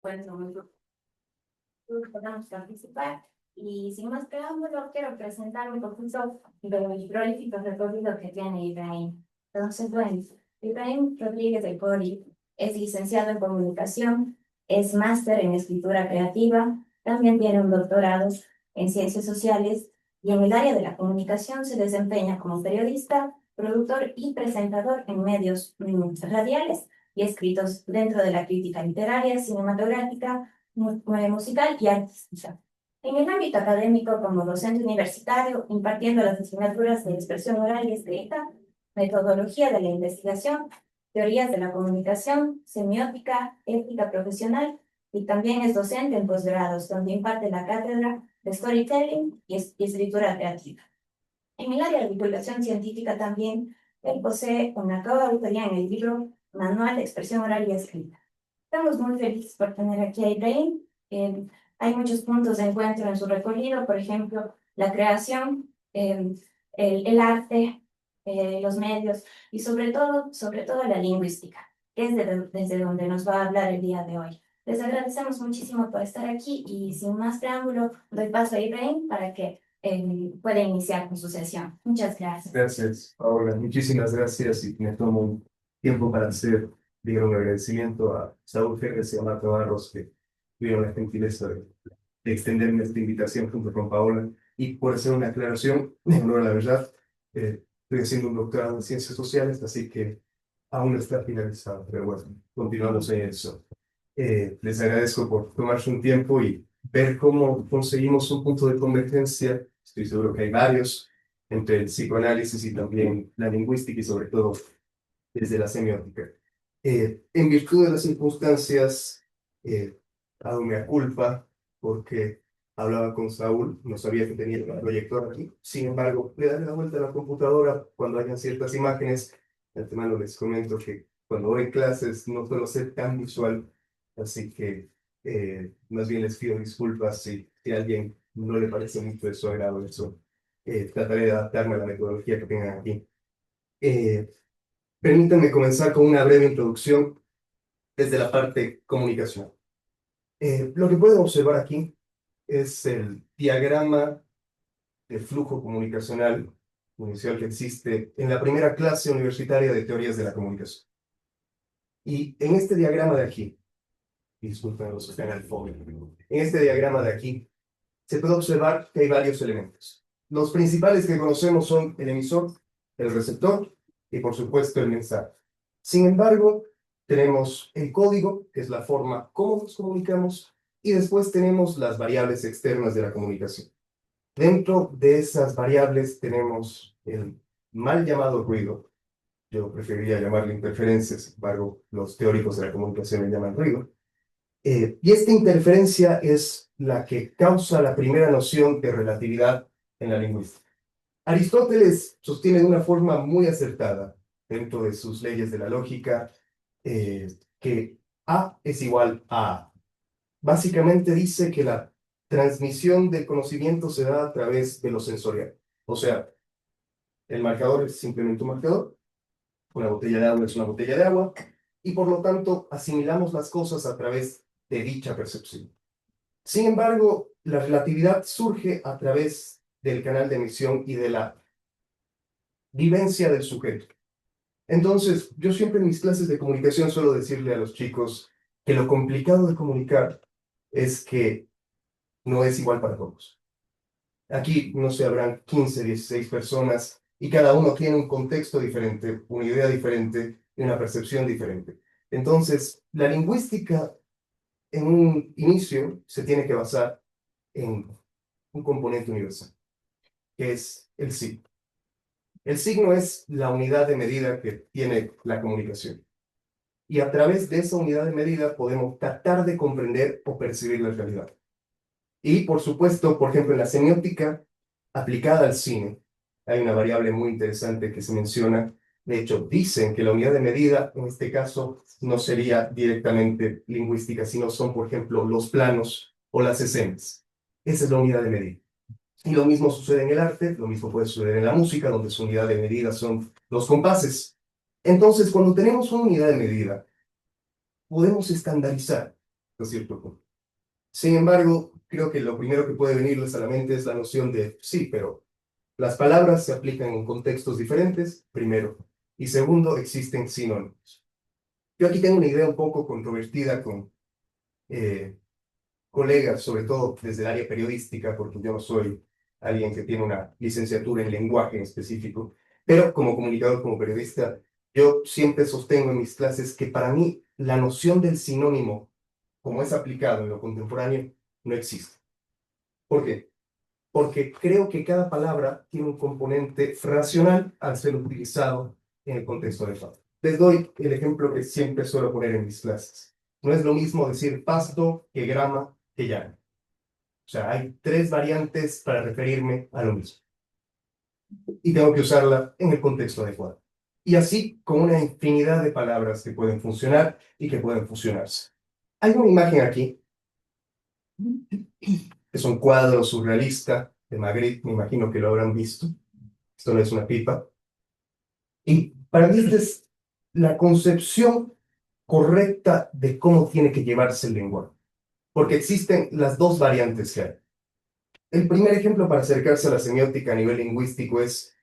Bueno, podamos participar. Y sin más preámbulo, quiero presentar un poquito de los prolíficos recorridos que tiene Ibrahim. Entonces, bueno, Ibrahim Rodríguez del Poli es licenciado en comunicación, es máster en escritura creativa, también tiene un doctorado en ciencias sociales y en el área de la comunicación se desempeña como periodista, productor y presentador en medios radiales y escritos dentro de la crítica literaria, cinematográfica, musical y artística. En el ámbito académico, como docente universitario, impartiendo las asignaturas de expresión oral y escrita, metodología de la investigación, teorías de la comunicación, semiótica, ética profesional, y también es docente en posgrados, donde imparte la cátedra de storytelling y escritura creativa. En el área de divulgación científica también, él posee una coautoría en el libro Manual de Expresión Oral y Escrita. Estamos muy felices por tener aquí a Ibrahim. Hay muchos puntos de encuentro en su recorrido, por ejemplo, la creación, el arte, los medios y sobre todo la lingüística, que es desde donde nos va a hablar el día de hoy. Les agradecemos muchísimo por estar aquí y sin más preámbulo, doy paso a Ibrahim para que pueda iniciar con su sesión. Muchas gracias. Gracias, Paola. Muchísimas gracias y me tomo un tiempo para hacer, digamos, un agradecimiento a Saúl Jerez y a Marta Barros que tuvieron la gentileza de extenderme esta invitación junto con Paola y por hacer una aclaración, en honor a la verdad, estoy haciendo un doctorado en ciencias sociales, así que aún no está finalizado, pero bueno, continuamos en eso. Les agradezco por tomarse un tiempo y ver cómo conseguimos un punto de convergencia. Estoy seguro que hay varios entre el psicoanálisis y también la lingüística y sobre todo desde la semiótica. En virtud de las circunstancias, hago mea culpa porque hablaba con Saúl, no sabía que tenía el proyector aquí. Sin embargo, le daré la vuelta a la computadora cuando hayan ciertas imágenes. De antemano les comento que cuando doy clases no suelo ser tan visual, así que más bien les pido disculpas si a alguien no le parece mucho de su agrado eso. Trataré de adaptarme a la metodología que tengan aquí. Eh, Permítanme comenzar con una breve introducción desde la parte comunicación. Lo que pueden observar aquí es el diagrama de flujo comunicacional inicial que existe en la primera clase universitaria de teorías de la comunicación. Y en este diagrama de aquí, disculpen los que están al fondo, en este diagrama de aquí se puede observar que hay varios elementos. Los principales que conocemos son el emisor, el receptor y por supuesto el mensaje. Sin embargo, tenemos el código, que es la forma como nos comunicamos, y después tenemos las variables externas de la comunicación. Dentro de esas variables tenemos el mal llamado ruido. Yo preferiría llamarlo interferencia, sin embargo, los teóricos de la comunicación le llaman ruido. Y esta interferencia es la que causa la primera noción de relatividad en la lingüística. Aristóteles sostiene de una forma muy acertada, dentro de sus leyes de la lógica, que A es igual a A. Básicamente dice que la transmisión del conocimiento se da a través de lo sensorial. O sea, el marcador es simplemente un marcador, una botella de agua es una botella de agua, y por lo tanto asimilamos las cosas a través de dicha percepción. Sin embargo, la relatividad surge a través del canal de emisión y de la vivencia del sujeto. Entonces, yo siempre en mis clases de comunicación suelo decirle a los chicos que lo complicado de comunicar es que no es igual para todos. Aquí, no sé, habrán 15, 16 personas y cada uno tiene un contexto diferente, una idea diferente y una percepción diferente. Entonces, la lingüística en un inicio se tiene que basar en un componente universal, que es el signo. El signo es la unidad de medida que tiene la comunicación. Y a través de esa unidad de medida podemos tratar de comprender o percibir la realidad. Y por supuesto, por ejemplo, en la semiótica aplicada al cine, hay una variable muy interesante que se menciona. De hecho, dicen que la unidad de medida, en este caso, no sería directamente lingüística, sino son, por ejemplo, los planos o las escenas. Esa es la unidad de medida. Y lo mismo sucede en el arte, lo mismo puede suceder en la música, donde su unidad de medida son los compases. Entonces, cuando tenemos una unidad de medida, podemos estandarizar. hasta cierto punto. Sin embargo, creo que lo primero que puede venirles a la mente es la noción de sí, pero las palabras se aplican en contextos diferentes, primero, y segundo, existen sinónimos. Yo aquí tengo una idea un poco controvertida con eh, colegas, sobre todo desde el área periodística, porque yo no soy alguien que tiene una licenciatura en lenguaje en específico, pero como comunicador, como periodista, yo siempre sostengo en mis clases que para mí la noción del sinónimo, como es aplicado en lo contemporáneo, no existe. ¿Por qué? Porque creo que cada palabra tiene un componente racional al ser utilizado en el contexto adecuado. Les doy el ejemplo que siempre suelo poner en mis clases. No es lo mismo decir pasto que grama que llano. O sea, hay tres variantes para referirme a lo mismo. Y tengo que usarla en el contexto adecuado. Y así con una infinidad de palabras que pueden funcionar y que pueden fusionarse. Hay una imagen aquí, que es un cuadro surrealista de Magritte, me imagino que lo habrán visto. Esto no es una pipa. Y para mí esta es la concepción correcta de cómo tiene que llevarse el lenguaje. Porque existen las dos variantes que hay. El primer ejemplo para acercarse a la semiótica a nivel lingüístico es,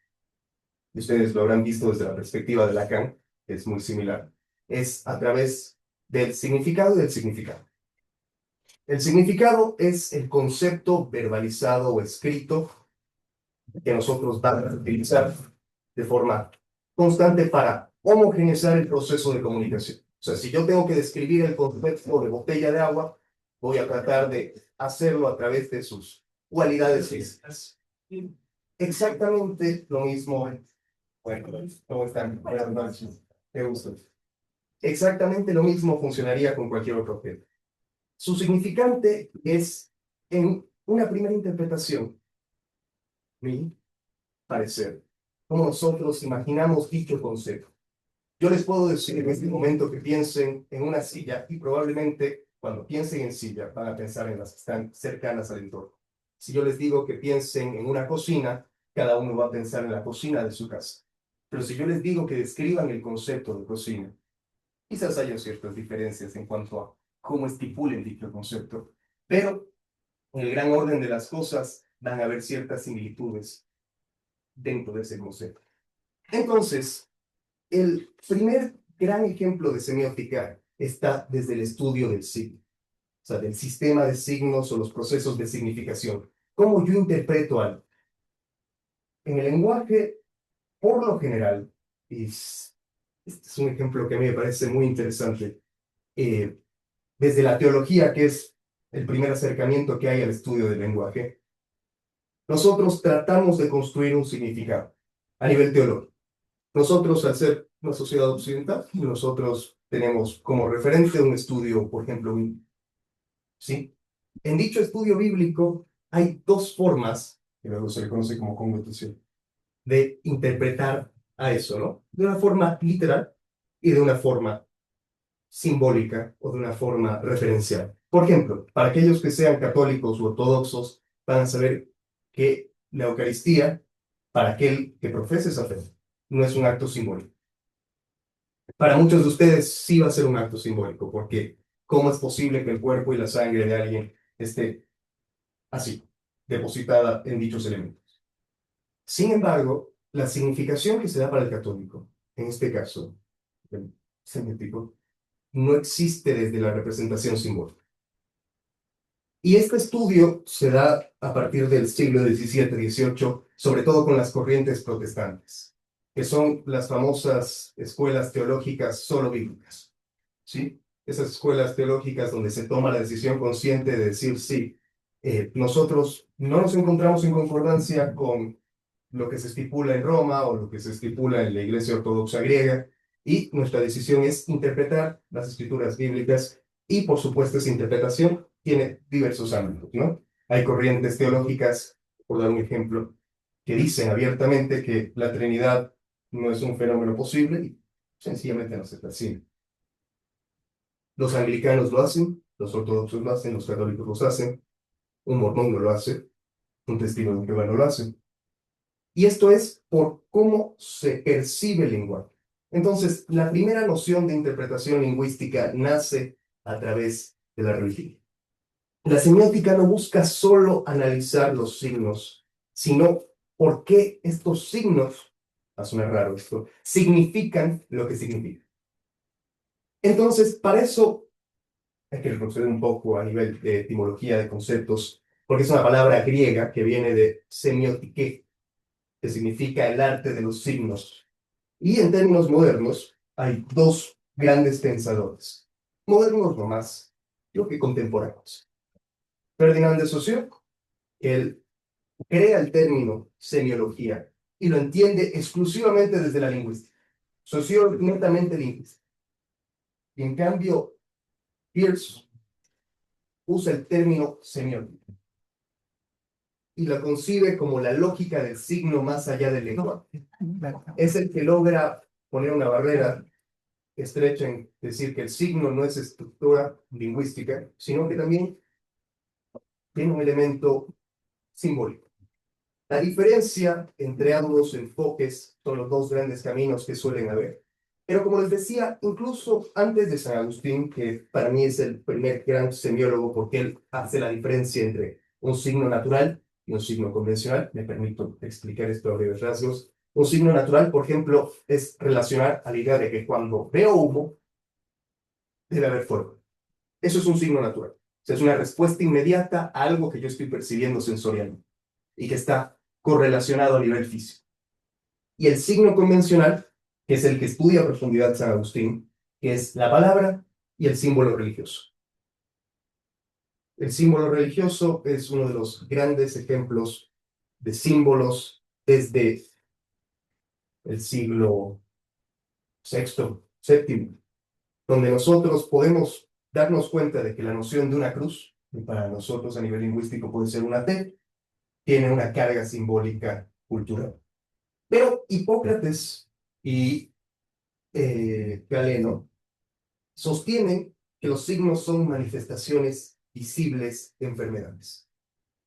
y ustedes lo habrán visto desde la perspectiva de Lacan, que es muy similar, es a través del significado y del significado. El significado es el concepto verbalizado o escrito que nosotros vamos a utilizar de forma constante para homogeneizar el proceso de comunicación. O sea, si yo tengo que describir el concepto de botella de agua, voy a tratar de hacerlo a través de sus cualidades físicas. Exactamente lo mismo. Bueno, ¿cómo están? Buenas noches. Qué gusto. Exactamente lo mismo funcionaría con cualquier otro objeto. Su significante es, en una primera interpretación, mi parecer, cómo nosotros imaginamos dicho concepto. Yo les puedo decir en este momento que piensen en una silla y probablemente cuando piensen en silla van a pensar en las que están cercanas al entorno. Si yo les digo que piensen en una cocina, cada uno va a pensar en la cocina de su casa. Pero si yo les digo que describan el concepto de cocina, quizás haya ciertas diferencias en cuanto a cómo estipulen dicho concepto, pero en el gran orden de las cosas van a haber ciertas similitudes dentro de ese concepto. Entonces, el primer gran ejemplo de semiótica está desde el estudio del signo, o sea, del sistema de signos o los procesos de significación. ¿Cómo yo interpreto algo? En el lenguaje, por lo general, este es un ejemplo que a mí me parece muy interesante, eh, desde la teología, que es el primer acercamiento que hay al estudio del lenguaje, nosotros tratamos de construir un significado a nivel teológico. Nosotros, al ser una sociedad occidental, nosotros tenemos como referente un estudio, por ejemplo, ¿sí? En dicho estudio bíblico hay dos formas, que luego se le conoce como connotación, de interpretar a eso, ¿no? De una forma literal y de una forma simbólica o de una forma referencial. Por ejemplo, para aquellos que sean católicos u ortodoxos, van a saber que la Eucaristía, para aquel que profese esa fe, no es un acto simbólico. Para muchos de ustedes sí va a ser un acto simbólico, porque ¿cómo es posible que el cuerpo y la sangre de alguien esté así, depositada en dichos elementos? Sin embargo, la significación que se da para el católico, en este caso, el semiótico, no existe desde la representación simbólica. Y este estudio se da a partir del siglo XVII-XVIII, sobre todo con las corrientes protestantes, que son las famosas escuelas teológicas solo bíblicas, ¿sí? Esas escuelas teológicas donde se toma la decisión consciente de decir, sí, nosotros no nos encontramos en concordancia con lo que se estipula en Roma o lo que se estipula en la Iglesia Ortodoxa griega, y nuestra decisión es interpretar las escrituras bíblicas y, por supuesto, esa interpretación tiene diversos ámbitos, ¿no? Hay corrientes teológicas, por dar un ejemplo, que dicen abiertamente que la Trinidad no es un fenómeno posible y sencillamente no se percibe. Los anglicanos lo hacen, los ortodoxos lo hacen, los católicos lo hacen, un mormón no lo hace, un testigo de Jehová no lo hace. Y esto es por cómo se percibe el lenguaje. Entonces, la primera noción de interpretación lingüística nace a través de la religión. La semiótica no busca solo analizar los signos, sino por qué estos signos, va a sonar raro esto, significan lo que significan. Entonces, para eso hay que retroceder un poco a nivel de etimología de conceptos, porque es una palabra griega que viene de semiotike, que significa el arte de los signos. Y en términos modernos, hay dos grandes pensadores, modernos nomás, yo que contemporáneos. Ferdinand de Saussure, él crea el término semiología y lo entiende exclusivamente desde la lingüística. Saussure netamente lingüística. Y en cambio, Peirce usa el término semiótica y la concibe como la lógica del signo más allá del lenguaje. Es el que logra poner una barrera estrecha en decir que el signo no es estructura lingüística, sino que también tiene un elemento simbólico. La diferencia entre ambos enfoques son los dos grandes caminos que suelen haber. Pero como les decía, incluso antes de San Agustín, que para mí es el primer gran semiólogo porque él hace la diferencia entre un signo natural y un signo convencional, me permito explicar esto a breves rasgos. Un signo natural, por ejemplo, es relacionar a la idea de que cuando veo humo, debe haber fuego. Eso es un signo natural. O sea, es una respuesta inmediata a algo que yo estoy percibiendo sensorialmente y que está correlacionado a nivel físico. Y el signo convencional, que es el que estudia a profundidad San Agustín, que es la palabra y el símbolo religioso. El símbolo religioso es uno de los grandes ejemplos de símbolos desde el siglo sexto, séptimo, donde nosotros podemos darnos cuenta de que la noción de una cruz, que para nosotros a nivel lingüístico puede ser una T, tiene una carga simbólica cultural. Pero Hipócrates y Galeno sostienen que los signos son manifestaciones visibles de enfermedades.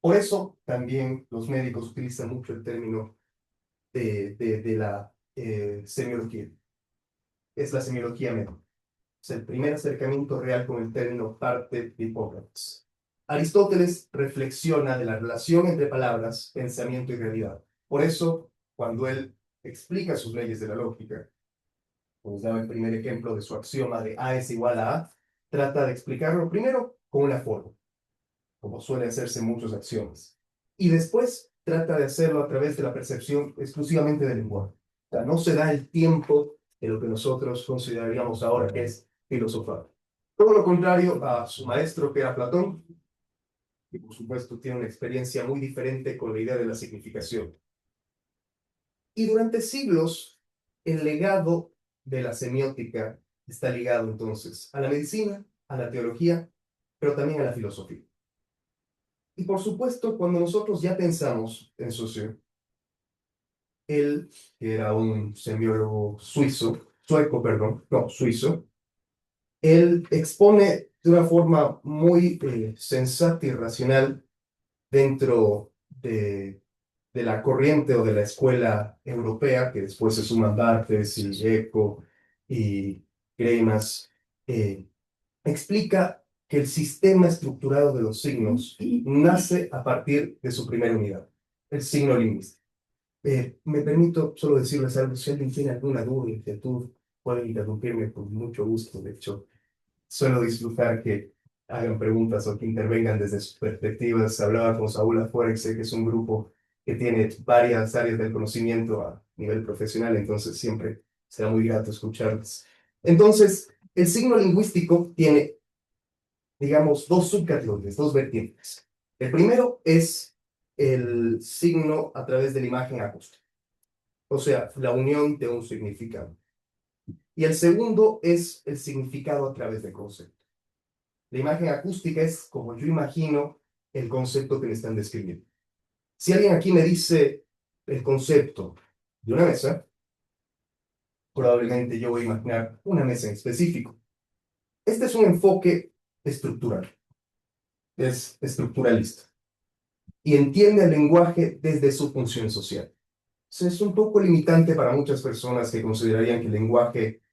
Por eso también los médicos utilizan mucho el término de la semiología. Es la semiología médica. Es el primer acercamiento real con el término parte de Hipócrates. Aristóteles reflexiona de la relación entre palabras, pensamiento y realidad. Por eso, cuando él explica sus leyes de la lógica, pues daba el primer ejemplo de su axioma de A es igual a A, trata de explicarlo primero con una forma, como suele hacerse en muchos axiomas, y después trata de hacerlo a través de la percepción exclusivamente del lenguaje. O sea, no se da el tiempo de lo que nosotros consideraríamos ahora que es filosofar. Todo lo contrario a su maestro, que era Platón, que por supuesto tiene una experiencia muy diferente con la idea de la significación. Y durante siglos, el legado de la semiótica está ligado entonces a la medicina, a la teología, pero también a la filosofía. Y por supuesto, cuando nosotros ya pensamos en Saussure, él, que era un semiólogo sueco, perdón, no, suizo, él expone de una forma muy sensata y racional dentro de la corriente o de la escuela europea, que después se suman Barthes y Eco y Greimas, explica que el sistema estructurado de los signos nace a partir de su primera unidad, el signo lingüístico. Me permito solo decirles algo, si alguien tiene alguna duda, inquietud, pueden interrumpirme con mucho gusto. De hecho, suelo disfrutar que hagan preguntas o que intervengan desde sus perspectivas. Hablaba con Saúl Afuerxe, que es un grupo que tiene varias áreas del conocimiento a nivel profesional, entonces siempre será muy grato escucharlos. Entonces, el signo lingüístico tiene, digamos, dos subcategorías, dos vertientes. El primero es el signo a través de la imagen acústica, o sea, la unión de un significado. Y el segundo es el significado a través del concepto. La imagen acústica es como yo imagino el concepto que me están describiendo. Si alguien aquí me dice el concepto de una mesa, probablemente yo voy a imaginar una mesa en específico. Este es un enfoque estructural, es estructuralista y entiende el lenguaje desde su función social. Es un poco limitante para muchas personas que considerarían que el lenguaje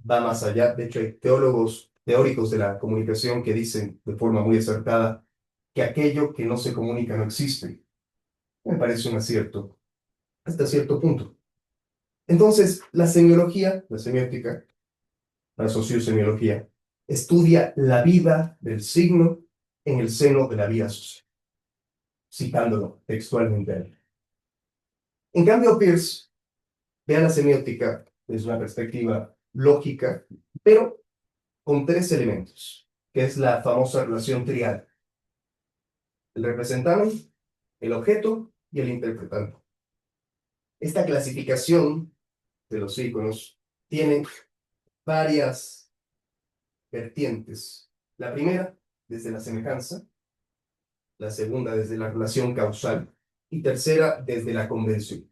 va más allá. De hecho, hay teólogos teóricos de la comunicación que dicen de forma muy acertada que aquello que no se comunica no existe. Me parece un acierto hasta cierto punto. Entonces, la semiología, la semiótica, la sociosemiología, estudia la vida del signo en el seno de la vida social, citándolo textualmente a él. En cambio, Peirce ve a la semiótica desde una perspectiva lógica, pero con tres elementos, que es la famosa relación trial: el representante, el objeto y el interpretante. Esta clasificación de los íconos tiene varias vertientes. La primera, desde la semejanza; la segunda, desde la relación causal; y tercera, desde la convención.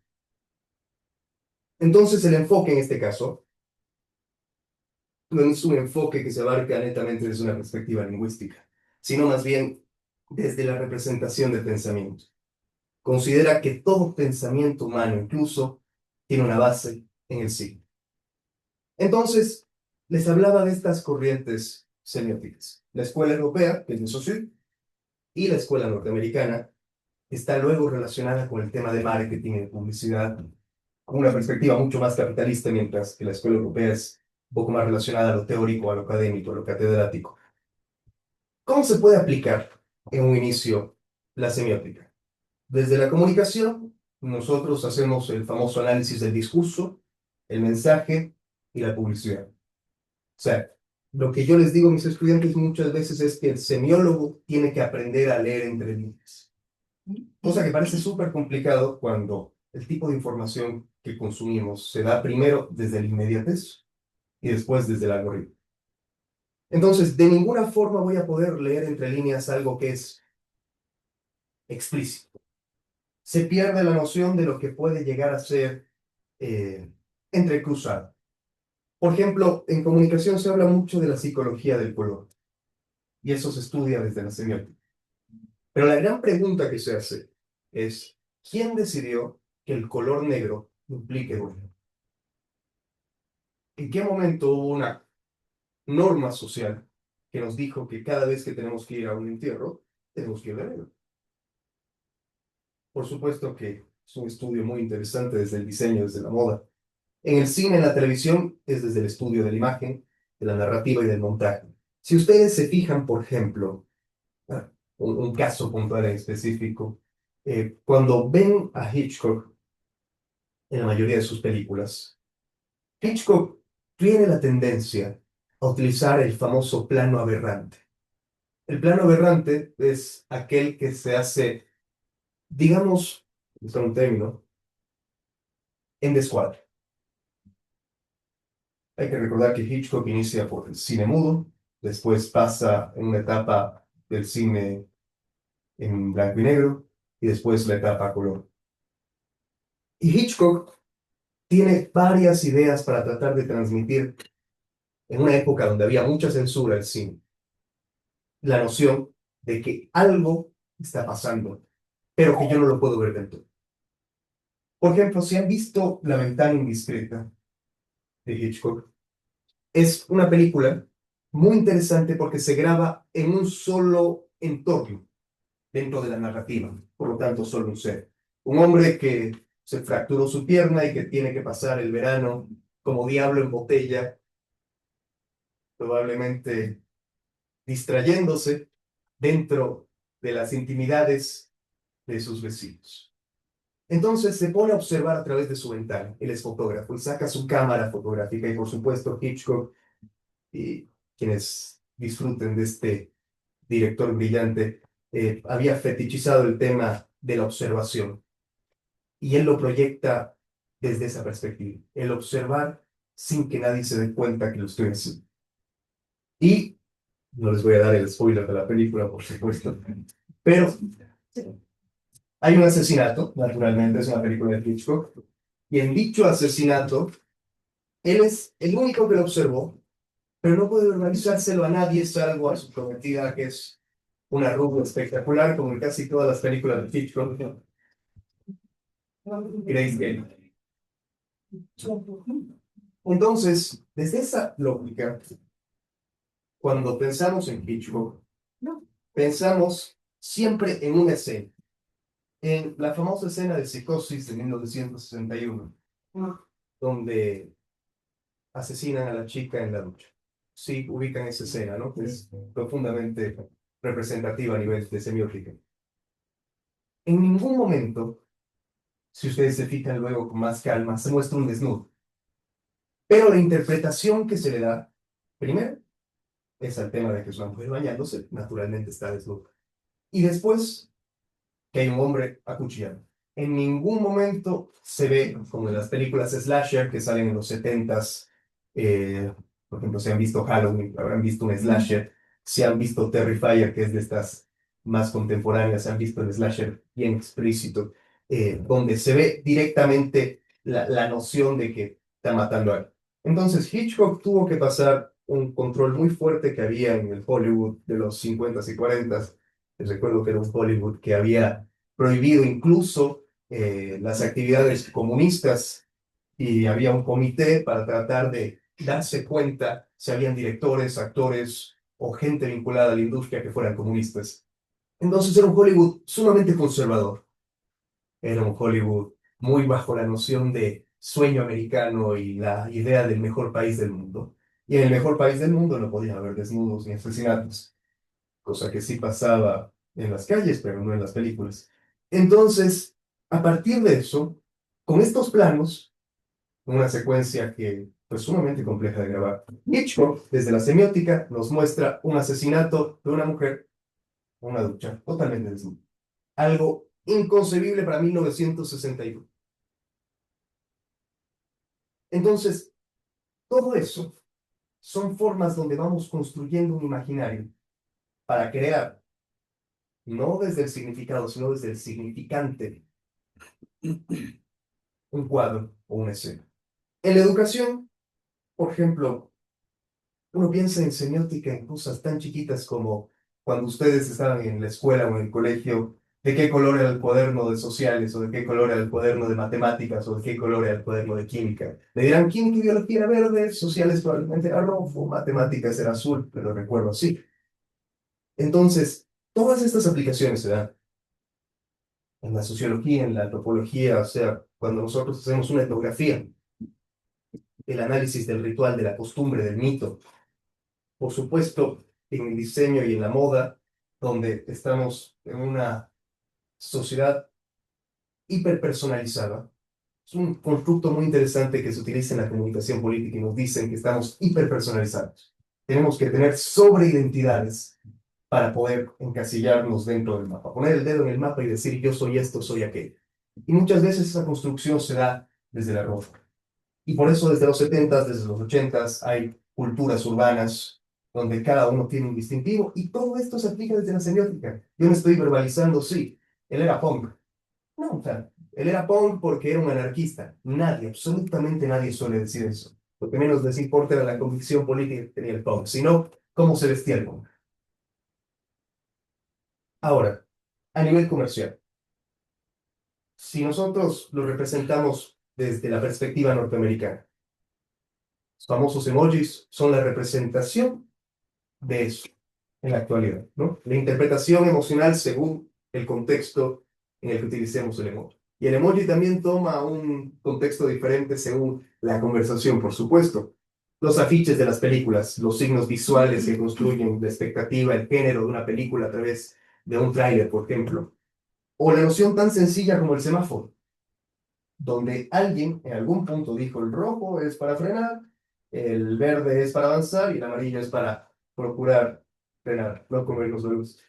Entonces, el enfoque en este caso no es un enfoque que se abarca netamente desde una perspectiva lingüística, sino más bien desde la representación del pensamiento. Considera que todo pensamiento humano incluso tiene una base en el signo. Entonces, les hablaba de estas corrientes semióticas. La escuela europea, que es de Saussure, y la escuela norteamericana, está luego relacionada con el tema de marketing y de publicidad, con una perspectiva mucho más capitalista, mientras que la escuela europea es un poco más relacionada a lo teórico, a lo académico, a lo catedrático. ¿Cómo se puede aplicar en un inicio la semiótica? Desde la comunicación, nosotros hacemos el famoso análisis del discurso, el mensaje y la publicidad. O sea, lo que yo les digo a mis estudiantes muchas veces es que el semiólogo tiene que aprender a leer entre líneas. Cosa que parece súper complicado cuando el tipo de información que consumimos se da primero desde el inmediatez y después desde el algoritmo. Entonces, de ninguna forma voy a poder leer entre líneas algo que es explícito. Se pierde la noción de lo que puede llegar a ser entrecruzado. Por ejemplo, en comunicación se habla mucho de la psicología del color, y eso se estudia desde la semiótica. Pero la gran pregunta que se hace es, ¿quién decidió que el color negro implique duelo? ¿En qué momento hubo una norma social que nos dijo que cada vez que tenemos que ir a un entierro, tenemos que ir de negro? Por supuesto que es un estudio muy interesante desde el diseño, desde la moda. En el cine, en la televisión, es desde el estudio de la imagen, de la narrativa y del montaje. Si ustedes se fijan, por ejemplo, un caso puntual en específico, cuando ven a Hitchcock en la mayoría de sus películas, Hitchcock tiene la tendencia a utilizar el famoso plano aberrante. El plano aberrante es aquel que se hace, digamos, es un término, en descuadre. Hay que recordar que Hitchcock inicia por el cine mudo, después pasa en una etapa del cine en blanco y negro, y después la etapa a color. Y Hitchcock tiene varias ideas para tratar de transmitir, en una época donde había mucha censura del cine, la noción de que algo está pasando, pero que yo no lo puedo ver del todo. Por ejemplo, si han visto La ventana indiscreta de Hitchcock, es una película muy interesante porque se graba en un solo entorno dentro de la narrativa, por lo tanto, solo un ser. Un hombre que se fracturó su pierna y que tiene que pasar el verano como diablo en botella, probablemente distrayéndose dentro de las intimidades de sus vecinos. Entonces se pone a observar a través de su ventana. Él es fotógrafo y saca su cámara fotográfica, y por supuesto Hitchcock, y quienes disfruten de este director brillante, había fetichizado el tema de la observación, y él lo proyecta desde esa perspectiva, el observar sin que nadie se dé cuenta que lo estoy haciendo. Y no les voy a dar el spoiler de la película, por supuesto, pero hay un asesinato, naturalmente, es una película de Hitchcock, y en dicho asesinato, él es el único que lo observó, pero no puede verbalizárselo a nadie, salvo a su prometida, que es una rubia espectacular, como en casi todas las películas de Hitchcock, Grace Kelly. Entonces, desde esa lógica, cuando pensamos en Hitchcock, pensamos siempre en una escena, en la famosa escena de Psicosis de 1961, donde asesinan a la chica en la ducha. Sí, ubican esa escena, ¿no? Que es profundamente representativa a nivel de semiótica. En ningún momento, si ustedes se fijan luego con más calma, se muestra un desnudo. Pero la interpretación que se le da, primero, es al tema de que es una mujer bañándose, naturalmente está desnuda. Y después, que hay un hombre acuchillado. En ningún momento se ve, como en las películas slasher que salen en los 70s, por ejemplo, si han visto Halloween, habrán visto un slasher, si han visto Terrifier, que es de estas más contemporáneas, han visto el slasher bien explícito, donde se ve directamente la noción de que está matando a alguien. Entonces Hitchcock tuvo que pasar un control muy fuerte que había en el Hollywood de los 50s y 40s. Les recuerdo que era un Hollywood que había prohibido incluso las actividades comunistas y había un comité para tratar de darse cuenta si habían directores, actores o gente vinculada a la industria que fueran comunistas. Entonces era un Hollywood sumamente conservador. Era un Hollywood muy bajo la noción de sueño americano y la idea del mejor país del mundo. Y en el mejor país del mundo no podían haber desnudos ni asesinatos, cosa que sí pasaba en las calles, pero no en las películas. Entonces, a partir de eso, con estos planos, una secuencia que fue sumamente compleja de grabar, Hitchcock, desde la semiótica, nos muestra un asesinato de una mujer en una ducha, totalmente desnuda. Algo inconcebible para 1961. Entonces, todo eso son formas donde vamos construyendo un imaginario para crear, no desde el significado, sino desde el significante, un cuadro o una escena. En la educación, por ejemplo, uno piensa en semiótica en cosas tan chiquitas como cuando ustedes estaban en la escuela o en el colegio, de qué color era el cuaderno de sociales, o de qué color era el cuaderno de matemáticas, o de qué color era el cuaderno de química. Le dirán, química y biología era verde, sociales probablemente era rojo, matemáticas era azul, pero recuerdo así. Entonces, todas estas aplicaciones se dan en la sociología, en la antropología, o sea, cuando nosotros hacemos una etnografía, el análisis del ritual, de la costumbre, del mito, por supuesto, en el diseño y en la moda, donde estamos en una sociedad hiperpersonalizada. Es un constructo muy interesante que se utiliza en la comunicación política y nos dicen que estamos hiperpersonalizados. Tenemos que tener sobreidentidades para poder encasillarnos dentro del mapa, poner el dedo en el mapa y decir yo soy esto, soy aquello. Y muchas veces esa construcción se da desde la ropa. Y por eso desde los 70s, desde los 80s, hay culturas urbanas donde cada uno tiene un distintivo y todo esto se aplica desde la semiótica. Yo no estoy verbalizando, sí, él era punk. No, o sea, él era punk porque era un anarquista. Nadie, absolutamente nadie suele decir eso. Lo que menos les importa era la convicción política que tenía el punk, sino cómo se vestía el punk. Ahora, a nivel comercial, si nosotros lo representamos desde la perspectiva norteamericana, los famosos emojis son la representación de eso en la actualidad, ¿no? La interpretación emocional según el contexto en el que utilicemos el emoji. Y el emoji también toma un contexto diferente según la conversación, por supuesto. Los afiches de las películas, los signos visuales que construyen la expectativa, el género de una película a través de un tráiler, por ejemplo. O la noción tan sencilla como el semáforo, donde alguien en algún punto dijo el rojo es para frenar, el verde es para avanzar y el amarillo es para procurar frenar, no comer los huevos.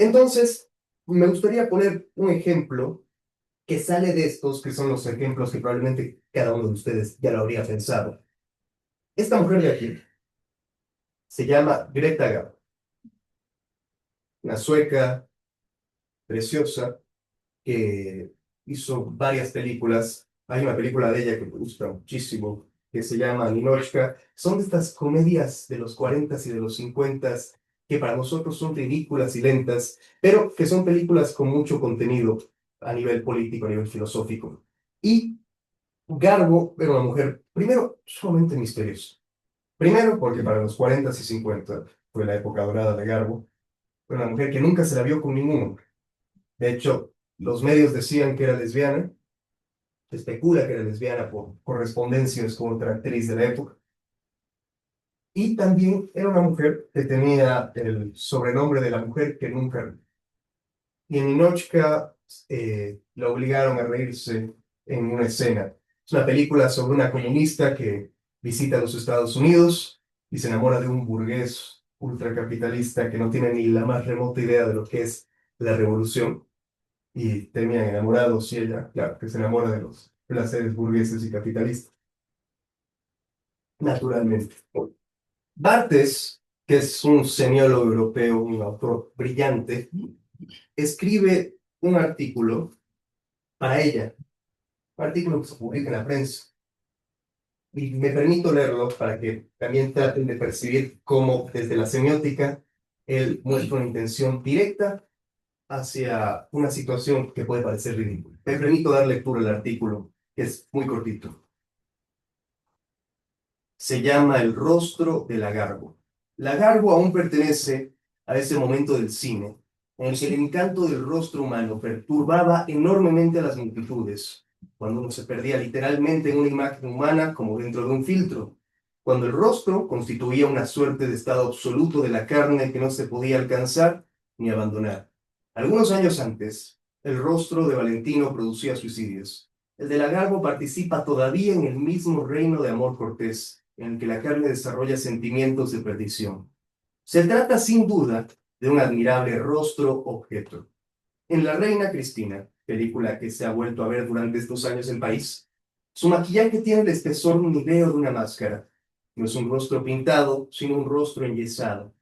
Entonces, me gustaría poner un ejemplo que sale de estos, que son los ejemplos que probablemente cada uno de ustedes ya lo habría pensado. Esta mujer de aquí se llama Greta Garbo, una sueca preciosa que hizo varias películas. Hay una película de ella que me gusta muchísimo, que se llama Ninochka. Son de estas comedias de los 40s y de los 50s que para nosotros son ridículas y lentas, pero que son películas con mucho contenido a nivel político, a nivel filosófico. Y Garbo era una mujer, primero, sumamente misteriosa. Primero, porque para los 40 y 50 fue la época dorada de Garbo. Fue una mujer que nunca se la vio con ningún hombre. De hecho, los medios decían que era lesbiana. Se especula que era lesbiana por correspondencias con otra actriz de la época. Y también era una mujer que tenía el sobrenombre de la mujer que nunca rió. Y en Ninochka la obligaron a reírse en una escena. Es una película sobre una comunista que visita los Estados Unidos y se enamora de un burgués ultracapitalista que no tiene ni la más remota idea de lo que es la revolución. Y terminan enamorados y ella, claro, que se enamora de los placeres burgueses y capitalistas, naturalmente. Barthes, que es un semiólogo europeo, un autor brillante, escribe un artículo para ella, un artículo que se publica en la prensa. Y me permito leerlo para que también traten de percibir cómo desde la semiótica él muestra una intención directa hacia una situación que puede parecer ridícula. Me permito dar lectura al artículo, que es muy cortito. Se llama El rostro de Lagarbo. Lagarbo aún pertenece a ese momento del cine, en el que el encanto del rostro humano perturbaba enormemente a las multitudes, cuando uno se perdía literalmente en una imagen humana como dentro de un filtro, cuando el rostro constituía una suerte de estado absoluto de la carne que no se podía alcanzar ni abandonar. Algunos años antes, el rostro de Valentino producía suicidios. El de Lagarbo participa todavía en el mismo reino de amor cortés, en el que la carne desarrolla sentimientos de perdición. Se trata sin duda de un admirable rostro objeto. En La Reina Cristina, película que se ha vuelto a ver durante estos años en París, su maquillaje tiene el espesor níveo de una máscara. No es un rostro pintado, sino un rostro enyesado,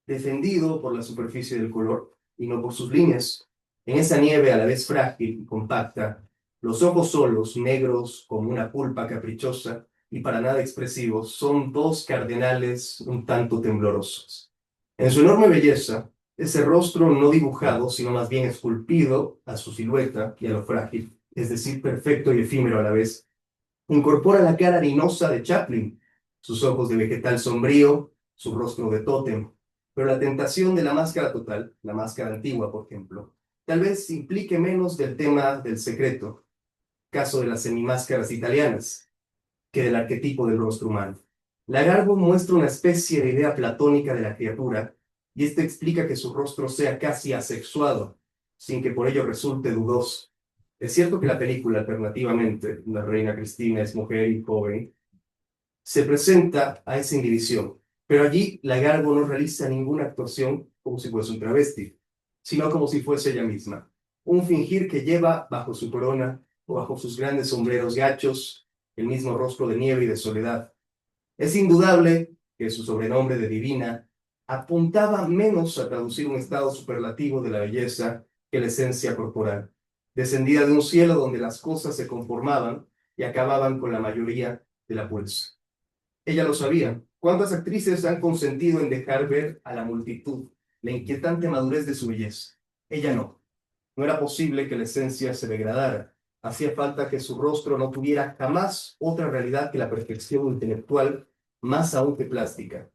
defendido por la superficie del color y no por sus líneas. En esa nieve a la vez frágil y compacta, los ojos solos, negros como una pulpa caprichosa y para nada expresivos, son dos cardenales un tanto temblorosos. En su enorme belleza, ese rostro no dibujado, sino más bien esculpido a su silueta y a lo frágil, es decir, perfecto y efímero a la vez, incorpora la cara harinosa de Chaplin, sus ojos de vegetal sombrío, su rostro de tótem. Pero la tentación de la máscara total, la máscara antigua, por ejemplo, tal vez implique menos del tema del secreto, caso de las semimáscaras italianas, que del arquetipo del rostro humano. Lagarbo muestra una especie de idea platónica de la criatura, y esto explica que su rostro sea casi asexuado, sin que por ello resulte dudoso. Es cierto que la película, alternativamente, La Reina Cristina es mujer y joven, se presenta a esa indivisión, pero allí Lagarbo no realiza ninguna actuación como si fuese un travesti, sino como si fuese ella misma, un fingir que lleva bajo su corona o bajo sus grandes sombreros gachos el mismo rostro de nieve y de soledad. Es indudable que su sobrenombre de divina apuntaba menos a traducir un estado superlativo de la belleza que la esencia corporal, descendida de un cielo donde las cosas se conformaban y acababan con la mayoría de la pulsa. Ella lo sabía. ¿Cuántas actrices han consentido en dejar ver a la multitud la inquietante madurez de su belleza? Ella no. No era posible que la esencia se degradara. Hacía falta que su rostro no tuviera jamás otra realidad que la perfección intelectual, más aún que plástica.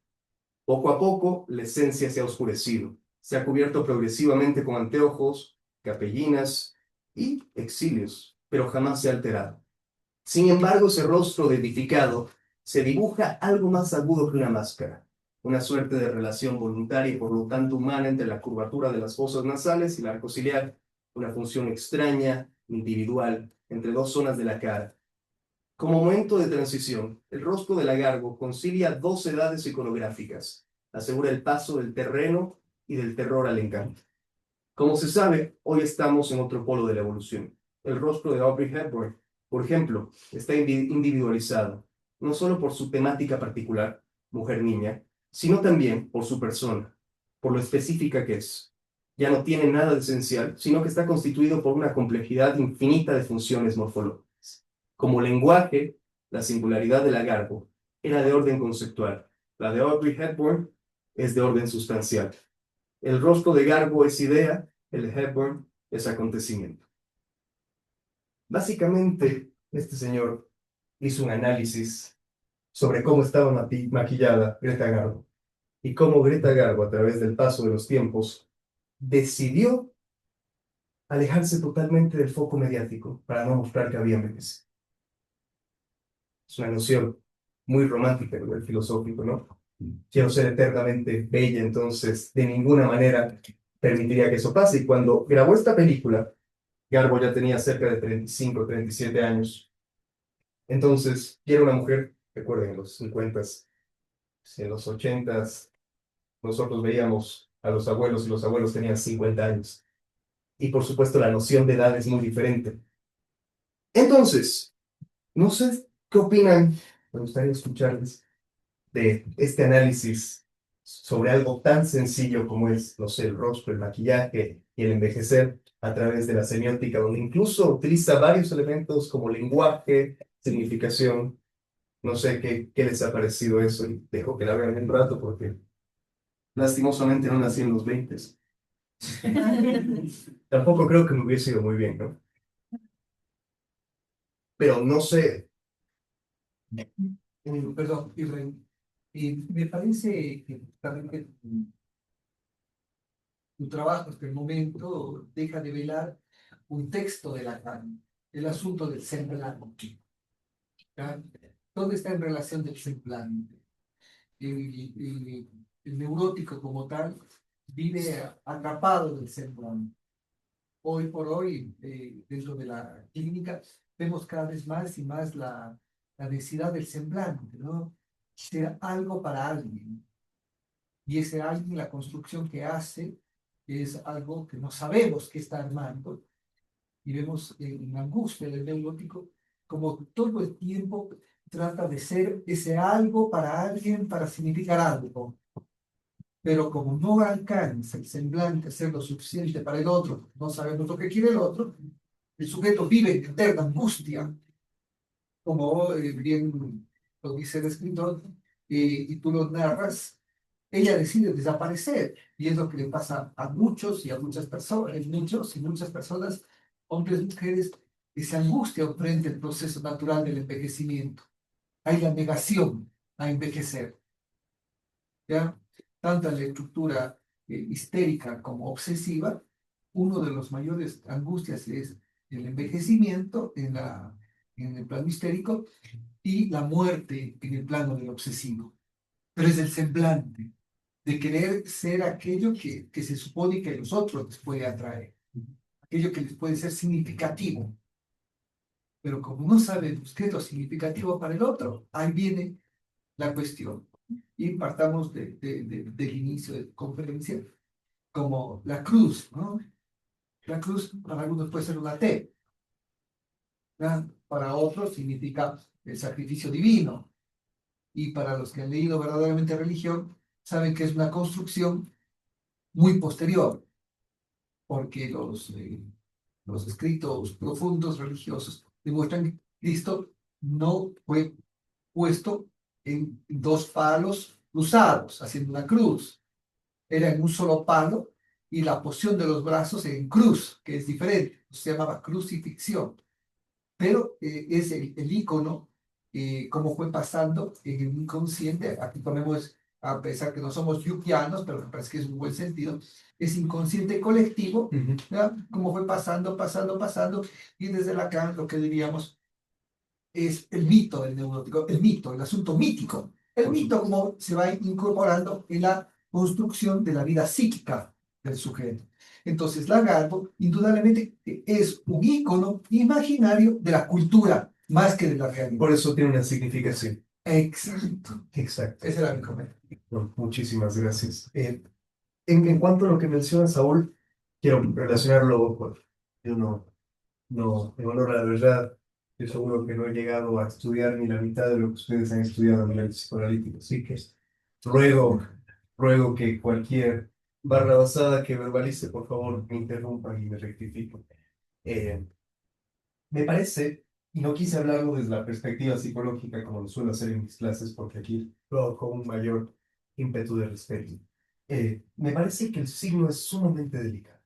Poco a poco, la esencia se ha oscurecido. Se ha cubierto progresivamente con anteojos, capellinas y exilios, pero jamás se ha alterado. Sin embargo, ese rostro dedificado se dibuja algo más agudo que una máscara, una suerte de relación voluntaria y por lo tanto humana entre la curvatura de las fosas nasales y el arco ciliar, una función extraña, individual, entre dos zonas de la cara. Como momento de transición, el rostro de Lagarbo concilia dos edades iconográficas, asegura el paso del terreno y del terror al encanto. Como se sabe, hoy estamos en otro polo de la evolución. El rostro de Audrey Hepburn, por ejemplo, está individualizado, no solo por su temática particular, mujer-niña, sino también por su persona, por lo específica que es. Ya no tiene nada de esencial, sino que está constituido por una complejidad infinita de funciones morfológicas. Como lenguaje, la singularidad de Lagarbo era de orden conceptual. La de Audrey Hepburn es de orden sustancial. El rostro de Garbo es idea, el de Hepburn es acontecimiento. Básicamente, este señor hizo un análisis sobre cómo estaba maquillada Greta Garbo y cómo Greta Garbo, a través del paso de los tiempos, decidió alejarse totalmente del foco mediático para no mostrar que había envejecido. Es una noción muy romántica a nivel filosófico, ¿no? Quiero ser eternamente bella, entonces de ninguna manera permitiría que eso pase. Y cuando grabó esta película, Garbo ya tenía cerca de 35, 37 años. Entonces, y era una mujer, recuerden, en los 50, en los 80, nosotros veíamos a los abuelos y los abuelos tenían 50 años. Y por supuesto, la noción de edad es muy diferente. Entonces, no sé qué opinan, me gustaría escucharles de este análisis sobre algo tan sencillo como es, no sé, el rostro, el maquillaje y el envejecer a través de la semiótica, donde incluso utiliza varios elementos como lenguaje, significación. No sé qué les ha parecido eso y dejo que la vean un rato porque lastimosamente no nací en los 20. Tampoco creo que me hubiese ido muy bien, ¿no? Pero no sé. Perdón, Israel. Me parece que justamente tu trabajo hasta el momento deja de velar un texto de Lacan, el asunto del semblante. ¿Ya? Todo está en relación del semblante. El neurótico como tal vive atrapado del semblante. Hoy por hoy, dentro de la clínica, vemos cada vez más y más la necesidad del semblante, ¿no? Ser algo para alguien. Y ese alguien, la construcción que hace, es algo que no sabemos qué está armando. Y vemos en la angustia del neurótico como todo el tiempo trata de ser ese algo para alguien, para significar algo. Pero como no alcanza el semblante a ser lo suficiente para el otro, no sabemos lo que quiere el otro, el sujeto vive en eterna angustia, como bien lo dice el escritor, y tú lo narras, ella decide desaparecer, y es lo que le pasa a muchos y a muchas personas, muchos y muchas personas, hombres y mujeres, que se angustian frente al proceso natural del envejecimiento. Hay la negación a envejecer, ¿ya? Tanto en la estructura histérica como obsesiva, uno de los mayores angustias es el envejecimiento en el plano histérico y la muerte en el plano del obsesivo. Pero es el semblante de querer ser aquello que se supone que a los otros les puede atraer, aquello que les puede ser significativo. Pero como no saben qué es lo significativo para el otro, ahí viene la cuestión. Y partamos del inicio de la conferencia, como la cruz, ¿no? La cruz para algunos puede ser una T, ¿ya? Para otros significa el sacrificio divino, y para los que han leído verdaderamente religión, saben que es una construcción muy posterior, porque los escritos profundos religiosos demuestran que Cristo no fue puesto en dos palos cruzados, haciendo una cruz. Era en un solo palo y la posición de los brazos en cruz, que es diferente, se llamaba crucifixión. Pero es el icono, cómo fue pasando en el inconsciente. Aquí ponemos, a pesar que no somos yukianos, pero me parece que es un buen sentido, es inconsciente colectivo, ¿ya? Cómo fue pasando, pasando, pasando, y desde Lacan lo que diríamos es el mito del neurótico, el mito, el asunto mítico, el mito como se va incorporando en la construcción de la vida psíquica del sujeto. Entonces, Lagarde, indudablemente, es un ícono imaginario de la cultura más que de la realidad. Por eso tiene una significación. Exacto. Exacto. Ese era mi comentario. No, muchísimas gracias. En cuanto a lo que menciona Saúl, quiero relacionarlo con, yo en honor a la verdad, yo seguro que no he llegado a estudiar ni la mitad de lo que ustedes han estudiado a nivel psicoanalítico, así que ruego, ruego que cualquier barra basada que verbalice, por favor, me interrumpan y me rectifiquen. Eh, Me parece, y no quise hablarlo desde la perspectiva psicológica como lo suelo hacer en mis clases, porque aquí lo hago con un mayor ímpetu de respeto. Me parece que el signo es sumamente delicado,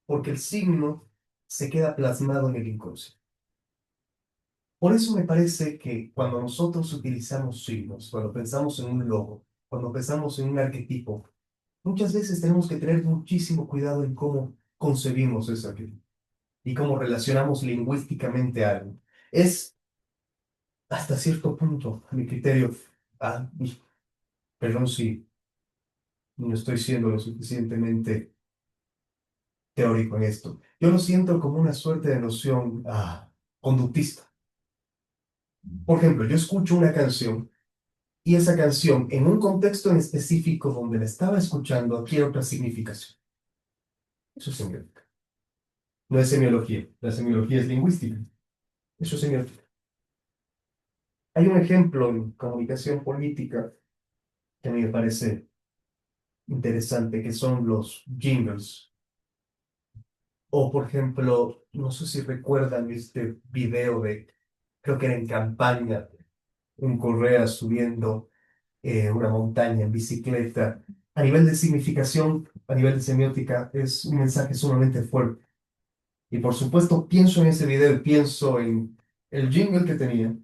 porque el signo se queda plasmado en el inconsciente. Por eso me parece que cuando nosotros utilizamos signos, cuando pensamos en un logo, cuando pensamos en un arquetipo, muchas veces tenemos que tener muchísimo cuidado en cómo concebimos ese arquetipo y cómo relacionamos lingüísticamente algo. Es hasta cierto punto, a mi criterio, y perdón si no estoy siendo lo suficientemente teórico en esto, yo lo siento como una suerte de noción conductista. Por ejemplo, yo escucho una canción y esa canción, en un contexto en específico donde la estaba escuchando, adquiere otra significación. Eso es semiótica. No es semiología. La semiología es lingüística. Eso es semiótica. Hay un ejemplo en comunicación política que a mí me parece interesante, que son los jingles. O, por ejemplo, no sé si recuerdan este video de, creo que era en campaña, un Correa subiendo una montaña en bicicleta. A nivel de significación, a nivel de semiótica, es un mensaje sumamente fuerte. Y por supuesto, pienso en ese video y pienso en el jingle que tenía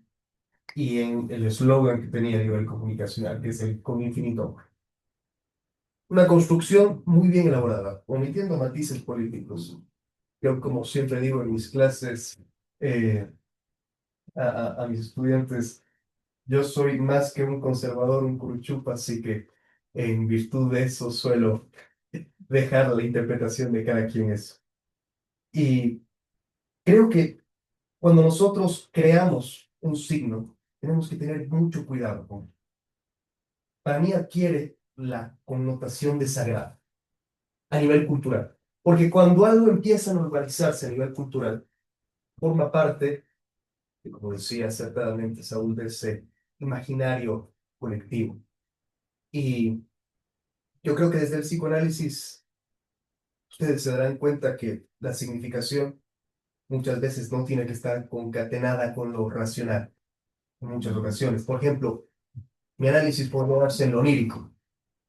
y en el eslogan que tenía a nivel comunicacional, que es el con infinito amor. Una construcción muy bien elaborada, omitiendo matices políticos. Yo, como siempre digo en mis clases eh, a mis estudiantes, yo soy más que un conservador, un curuchupa, así que en virtud de eso suelo dejar la interpretación de cada quien eso. Y creo que cuando nosotros creamos un signo, tenemos que tener mucho cuidado con él. Para mí adquiere la connotación de sagrado a nivel cultural. Porque cuando algo empieza a normalizarse a nivel cultural, forma parte, como decía acertadamente Saúl, de ese imaginario colectivo. Y yo creo que desde el psicoanálisis ustedes se darán cuenta que la significación muchas veces no tiene que estar concatenada con lo racional en muchas ocasiones. Por ejemplo, mi análisis puede darse en lo onírico.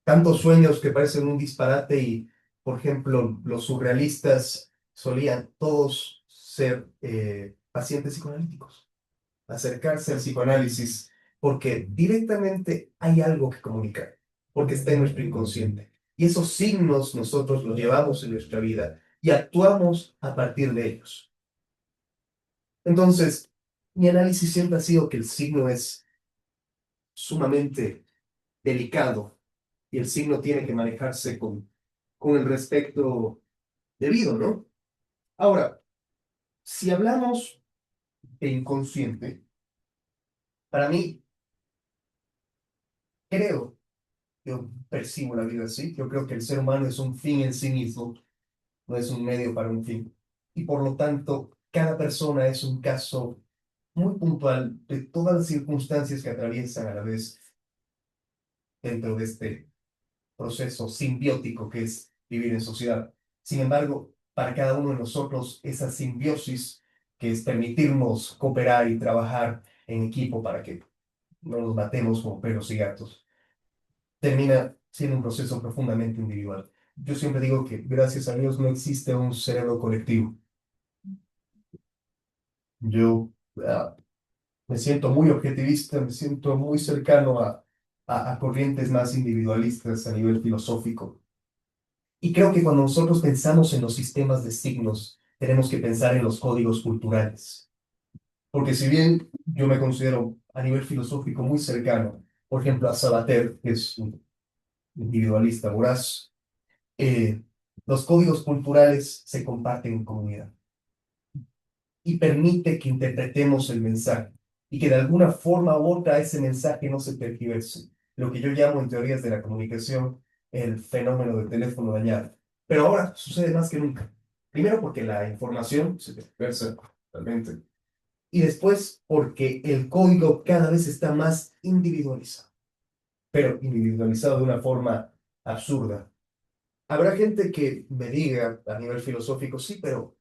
Tantos sueños que parecen un disparate y, por ejemplo, los surrealistas solían todos ser pacientes psicoanalíticos, acercarse al psicoanálisis porque directamente hay algo que comunicar, porque está en nuestro inconsciente. Y esos signos nosotros los llevamos en nuestra vida y actuamos a partir de ellos. Entonces, mi análisis siempre ha sido que el signo es sumamente delicado y el signo tiene que manejarse con el respecto debido, ¿no? Ahora, si hablamos de inconsciente, para mí, creo, yo percibo la vida así, yo creo que el ser humano es un fin en sí mismo, no es un medio para un fin. Y por lo tanto, cada persona es un caso muy puntual de todas las circunstancias que atraviesan a la vez dentro de este proceso simbiótico que es vivir en sociedad. Sin embargo, para cada uno de nosotros, esa simbiosis, que es permitirnos cooperar y trabajar en equipo para que no nos matemos como perros y gatos, termina siendo un proceso profundamente individual. Yo siempre digo que, gracias a Dios, no existe un cerebro colectivo. Yo me siento muy objetivista, me siento muy cercano a corrientes más individualistas a nivel filosófico. Y creo que cuando nosotros pensamos en los sistemas de signos, tenemos que pensar en los códigos culturales. Porque si bien yo me considero a nivel filosófico muy cercano, por ejemplo, a Sabater, que es un individualista voraz, los códigos culturales se comparten en comunidad y permite que interpretemos el mensaje y que de alguna forma u otra ese mensaje no se tergiverse. Lo que yo llamo en teorías de la comunicación el fenómeno del teléfono dañado. Pero ahora sucede más que nunca. Primero porque la información se tergiversa totalmente. Y después porque el código cada vez está más individualizado, pero individualizado de una forma absurda. Habrá gente que me diga a nivel filosófico, sí, pero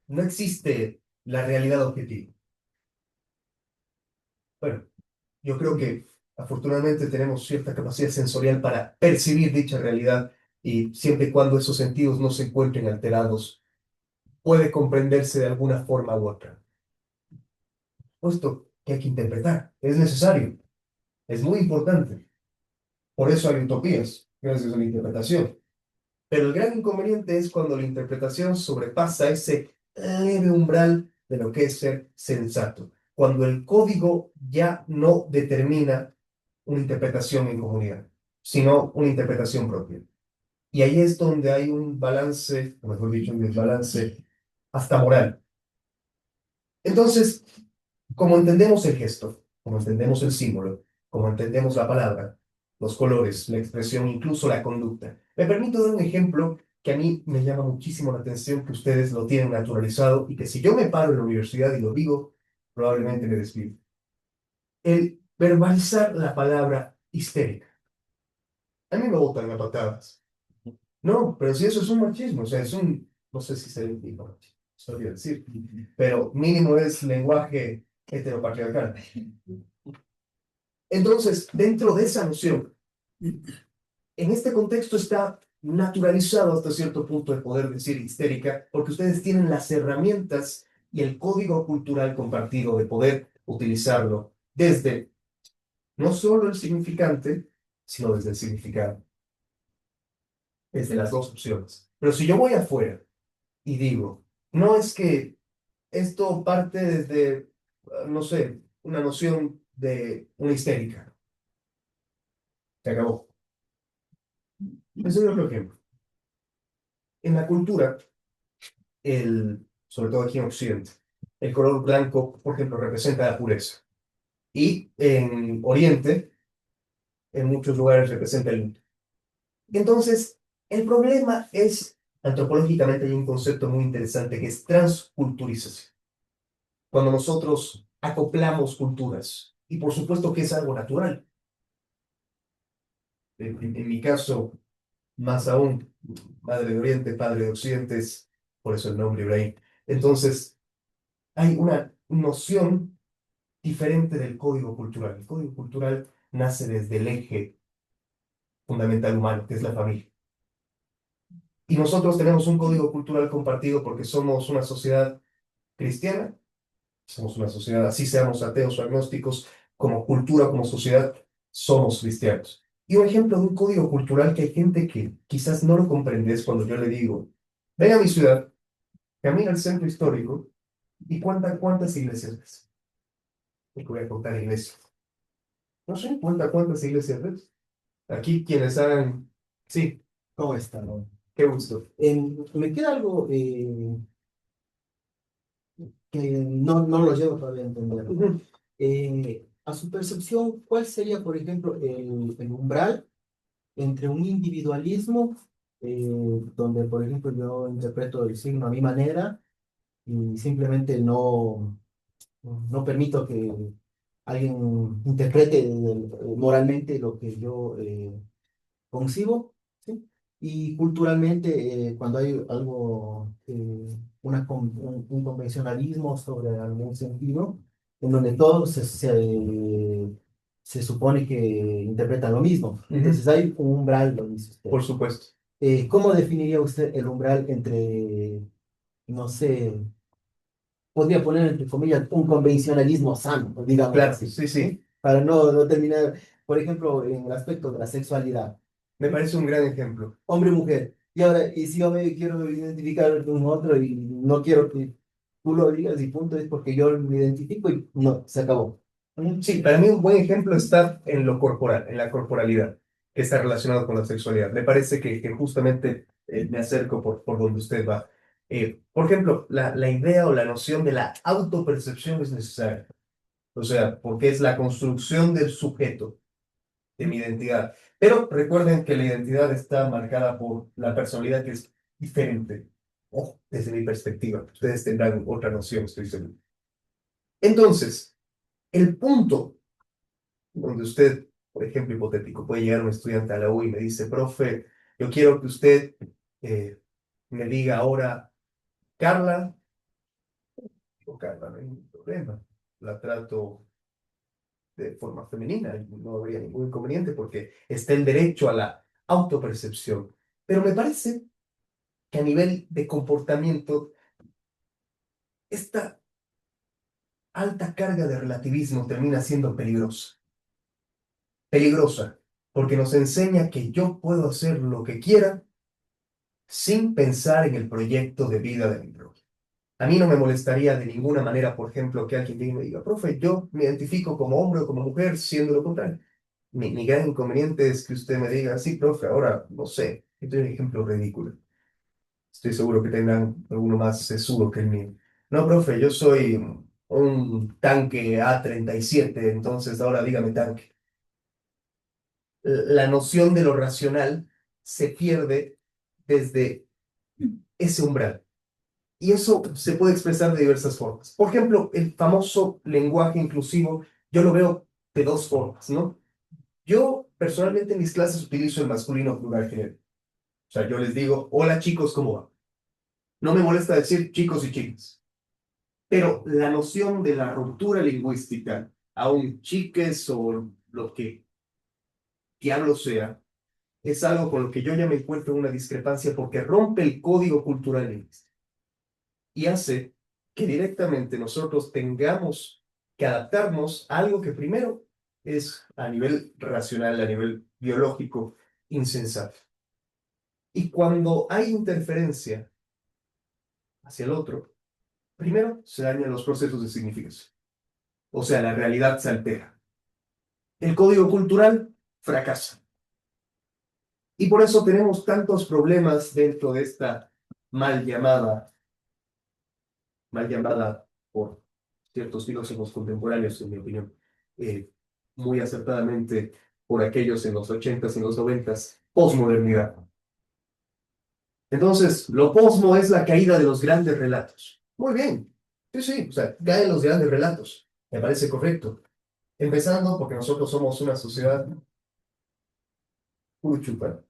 no existe la realidad objetiva. Bueno, yo creo que afortunadamente tenemos cierta capacidad sensorial para percibir dicha realidad y siempre y cuando esos sentidos no se encuentren alterados, puede comprenderse de alguna forma u otra. puesto que hay que interpretar. Es necesario, es muy importante. Por eso hay utopías, gracias a la interpretación. Pero el gran inconveniente es cuando la interpretación sobrepasa ese leve umbral de lo que es ser sensato. Cuando el código ya no determina una interpretación en comunidad, sino una interpretación propia. Y ahí es donde hay un balance, o mejor dicho, un desbalance hasta moral. Entonces, como entendemos el gesto, como entendemos el símbolo, como entendemos la palabra, los colores, la expresión, incluso la conducta. Me permito dar un ejemplo que a mí me llama muchísimo la atención, que ustedes lo tienen naturalizado y que si yo me paro en la universidad y lo digo, probablemente me despido. El verbalizar la palabra histérica. A mí me botan a patadas. No, pero si eso es un machismo, o sea, es un, no sé si se le dice machismo, sabría decir, pero mínimo es lenguaje heteropatriarcal. Entonces, dentro de esa noción, en este contexto está naturalizado hasta cierto punto de poder decir histérica, porque ustedes tienen las herramientas y el código cultural compartido de poder utilizarlo desde no solo el significante, sino desde el significado, desde las dos opciones. Pero si yo voy afuera y digo, no es que esto parte desde, no sé, una noción de una histérica, se acabó. Eso es otro ejemplo. En la cultura, sobre todo aquí en Occidente, el color blanco, por ejemplo, representa la pureza. Y en Oriente, en muchos lugares representa el luto. Entonces, el problema es, antropológicamente hay un concepto muy interesante que es transculturización. Cuando nosotros acoplamos culturas, y por supuesto que es algo natural. En mi caso, más aún, madre de Oriente, padre de Occidente, es por eso el nombre Ibrahim. Entonces, hay una noción diferente del código cultural. El código cultural nace desde el eje fundamental humano, que es la familia. Y nosotros tenemos un código cultural compartido porque somos una sociedad cristiana, somos una sociedad, así seamos ateos o agnósticos, como cultura, como sociedad, somos cristianos. Y un ejemplo de un código cultural que hay gente que quizás no lo comprende es cuando yo le digo, ven a mi ciudad, camina al centro histórico y cuenta cuántas iglesias ves. Te voy a contar iglesias. No sé, cuenta cuántas iglesias ves. Aquí quienes hagan, sí, ¿Cómo está, no? qué gusto. Me queda algo que no lo llevo todavía a entender. Ujú. A su percepción, ¿cuál sería, por ejemplo, el umbral entre un individualismo, donde, por ejemplo, yo interpreto el signo a mi manera y simplemente no permito que alguien interprete moralmente lo que yo concibo, ¿sí? Y culturalmente, cuando hay algo, un convencionalismo sobre algún sentido, en donde todos se supone que interpretan lo mismo. Entonces Ujú. hay un umbral, lo dice usted. Por supuesto. ¿Cómo definiría usted el umbral entre, no sé, podría poner entre comillas, un convencionalismo sano, digamos Claro, así, sí, ¿sí? sí. Para no terminar, por ejemplo, en el aspecto de la sexualidad, Me parece un gran ejemplo. hombre y mujer. Y ahora, y si yo me quiero identificar con otro y no quiero que tú lo digas y punto, es porque yo me identifico y no, se acabó. Sí, para mí un buen ejemplo está en lo corporal, en la corporalidad, que está relacionado con la sexualidad. Me parece que justamente me acerco por donde usted va. Por ejemplo, la idea o la noción de la autopercepción es necesaria. O sea, porque es la construcción del sujeto, de mi identidad. Pero recuerden que la identidad está marcada por la personalidad que es diferente. Ojo, desde mi perspectiva. Ustedes tendrán otra noción, estoy seguro. Entonces, el punto donde usted, por ejemplo, hipotético, puede llegar un estudiante a la U y me dice, profe, yo quiero que usted eh, me diga ahora, Carla, o Carla, no hay ningún problema, la trato de forma femenina, no habría ningún inconveniente porque está el derecho a la autopercepción. Pero me parece que a nivel de comportamiento, esta alta carga de relativismo termina siendo peligrosa. Peligrosa, porque nos enseña que yo puedo hacer lo que quiera sin pensar en el proyecto de vida de mi propio. A mí no me molestaría de ninguna manera, por ejemplo, que alguien venga y me diga, profe, yo me identifico como hombre o como mujer, siendo lo contrario. Mi gran inconveniente es que usted me diga, sí, profe, ahora, no sé, este es un ejemplo ridículo. Estoy seguro que tendrán alguno más sesudo que el mío. No, profe, yo soy un tanque A-37, entonces ahora dígame tanque. La noción de lo racional se pierde desde ese umbral. Y eso se puede expresar de diversas formas. Por ejemplo, el famoso lenguaje inclusivo, yo lo veo de dos formas, ¿no? Yo personalmente en mis clases utilizo el masculino plural genérico. O sea, yo les digo, hola chicos, ¿cómo va? No me molesta decir chicos y chicas. Pero la noción de la ruptura lingüística, aun chiques o lo que diablo sea, es algo con lo que yo ya me encuentro en una discrepancia porque rompe el código cultural lingüístico y hace que directamente nosotros tengamos que adaptarnos a algo que primero es a nivel racional, a nivel biológico, insensato. Y cuando hay interferencia hacia el otro, primero se dañan los procesos de significación. O sea, la realidad se altera. El código cultural fracasa. Y por eso tenemos tantos problemas dentro de esta mal llamada, mal llamada por ciertos filósofos contemporáneos, en mi opinión, eh, muy acertadamente por aquellos en los 80s y en los 90s, posmodernidad. Entonces, lo posmo es la caída de los grandes relatos. Muy bien. Sí, sí, o sea, caen los grandes relatos. Me parece correcto. Empezando porque nosotros somos una sociedad muy chupa.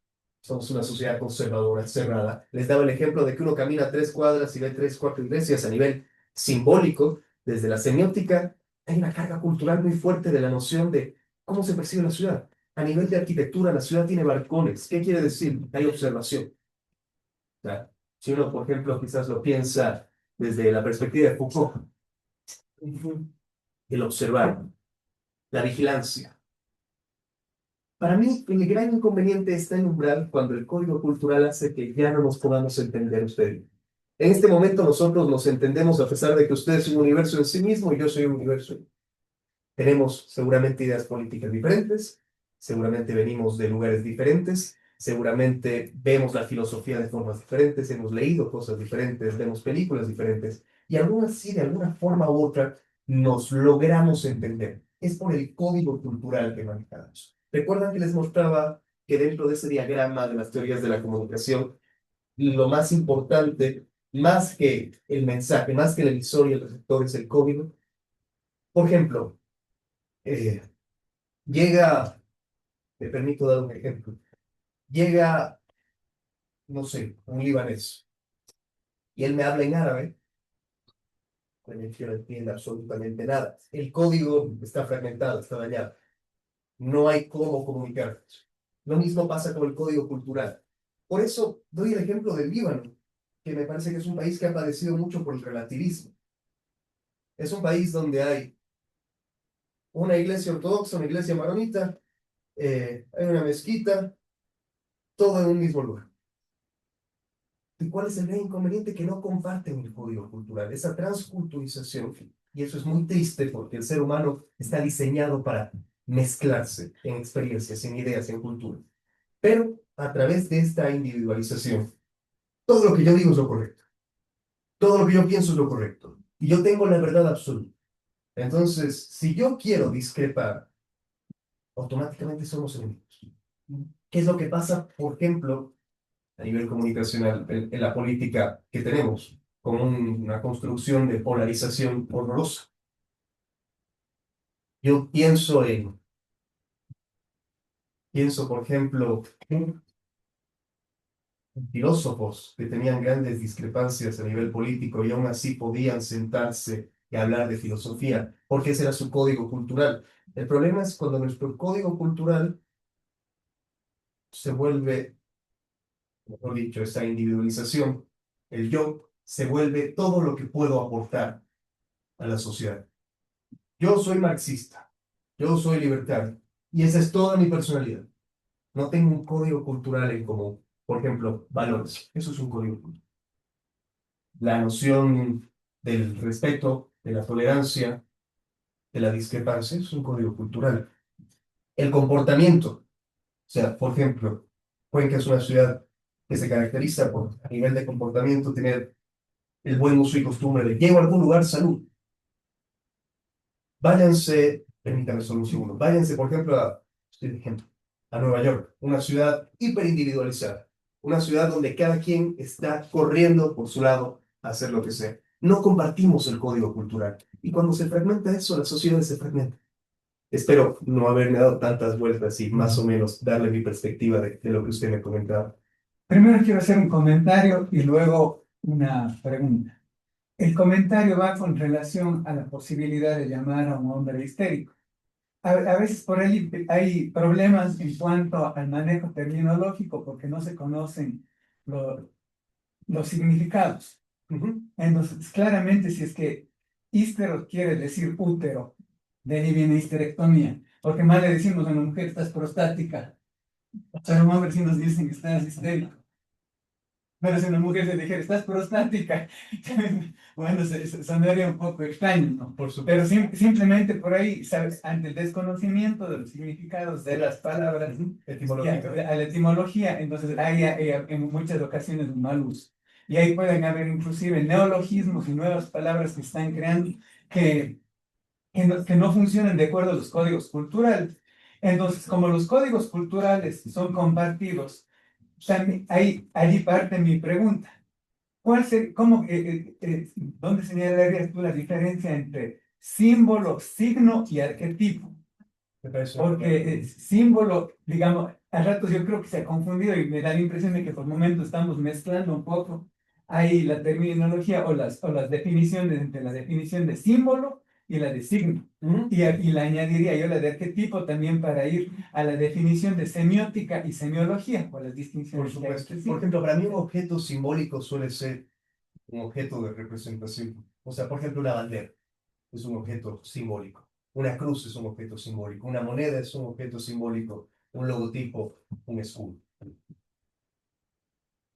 Somos una sociedad conservadora, cerrada. Les daba el ejemplo de que uno camina 3 cuadras y ve 3, 4 iglesias a nivel simbólico. Desde la semiótica hay una carga cultural muy fuerte de la noción de cómo se percibe la ciudad. A nivel de arquitectura, la ciudad tiene balcones. ¿Qué quiere decir? Hay observación. O sea, si uno, por ejemplo, quizás lo piensa desde la perspectiva de Foucault, el observar, la vigilancia. Para mí, el gran inconveniente está en umbral cuando el código cultural hace que ya no nos podamos entender ustedes. En este momento nosotros nos entendemos a pesar de que usted es un universo en sí mismo y yo soy un universo. Tenemos seguramente ideas políticas diferentes, seguramente venimos de lugares diferentes, seguramente vemos la filosofía de formas diferentes, hemos leído cosas diferentes, vemos películas diferentes y aún así, de alguna forma u otra, nos logramos entender. Es por el código cultural que manejamos. Recuerdan que les mostraba que dentro de ese diagrama de las teorías de la comunicación, lo más importante, más que el mensaje, más que el emisor y el receptor, es el código. Por ejemplo, eh, llega, me permito dar un ejemplo, llega, no sé, un libanés y él me habla en árabe, pues yo no entiendo absolutamente nada. El código está fragmentado, está dañado. No hay cómo comunicar. Lo mismo pasa con el código cultural. Por eso doy el ejemplo del Líbano, que me parece que es un país que ha padecido mucho por el relativismo. Es un país donde hay una iglesia ortodoxa, una iglesia maronita, hay una mezquita, todo en un mismo lugar. ¿Y cuál es el gran inconveniente? Que no comparten el código cultural, esa transculturización. Y eso es muy triste porque el ser humano está diseñado para mezclarse en experiencias, en ideas, en cultura. Pero a través de esta individualización, todo lo que yo digo es lo correcto. Todo lo que yo pienso es lo correcto. Y yo tengo la verdad absoluta. Entonces, si yo quiero discrepar, automáticamente somos enemigos. ¿Qué es lo que pasa, por ejemplo, a nivel comunicacional, en la política que tenemos, con una construcción de polarización horrorosa? Yo pienso, por ejemplo, en filósofos que tenían grandes discrepancias a nivel político y aún así podían sentarse y hablar de filosofía, porque ese era su código cultural. El problema es cuando nuestro código cultural se vuelve, mejor dicho, esa individualización, el yo, se vuelve todo lo que puedo aportar a la sociedad. Yo soy marxista, yo soy libertario, y esa es toda mi personalidad. No tengo un código cultural en común. Por ejemplo, valores. Eso es un código cultural. La noción del respeto, de la tolerancia, de la discrepancia, eso es un código cultural. El comportamiento, o sea, por ejemplo, Cuenca es una ciudad que se caracteriza por, a nivel de comportamiento, tener el buen uso y costumbre de llego a algún lugar, salud. Váyanse, permítame solo un segundo, váyanse, por ejemplo, estoy de ejemplo, a Nueva York, una ciudad hiperindividualizada, una ciudad donde cada quien está corriendo por su lado a hacer lo que sea. No compartimos el código cultural. Y cuando se fragmenta eso, la sociedad se fragmenta. Espero no haberme dado tantas vueltas y más o menos darle mi perspectiva de lo que usted me comentaba. Primero quiero hacer un comentario y luego una pregunta. El comentario va con relación a la posibilidad de llamar a un hombre histérico. A veces por ahí hay problemas en cuanto al manejo terminológico porque no se conocen lo- los significados. Ujú. Entonces, claramente, si es que hístero quiere decir útero, de ahí viene histerectomía, porque mal le decimos a una mujer estás prostática, pero a un hombre sí nos dicen estás histérico. Pero si una mujer se dijera, estás prostática, bueno, sonaría un poco extraño, ¿no? Por Pero supuesto. simplemente por ahí, ¿sabes? Ante el desconocimiento de los significados de las palabras, Etimológico. a la etimología, entonces hay en muchas ocasiones un mal uso. Y ahí pueden haber inclusive neologismos y nuevas palabras que están creando que, que no funcionan de acuerdo a los códigos culturales. Entonces, como los códigos culturales son compartidos, también, allí parte mi pregunta. ¿Dónde señalarías tú la diferencia entre símbolo, signo y arquetipo? Me parece una buena Porque pregunta. símbolo, digamos, a ratos yo creo que se ha confundido y me da la impresión de que por momentos estamos mezclando un poco ahí la terminología o las definiciones entre la definición de símbolo y la de signo. Ujú. Y la añadiría yo la de arquetipo también para ir a la definición de semiótica y semiología, por las Por distinciones que hay supuesto. entre sí. Por ejemplo, para mí un objeto simbólico suele ser un objeto de representación. O sea, por ejemplo, una bandera es un objeto simbólico. Una cruz es un objeto simbólico. Una moneda es un objeto simbólico. Un logotipo, un escudo.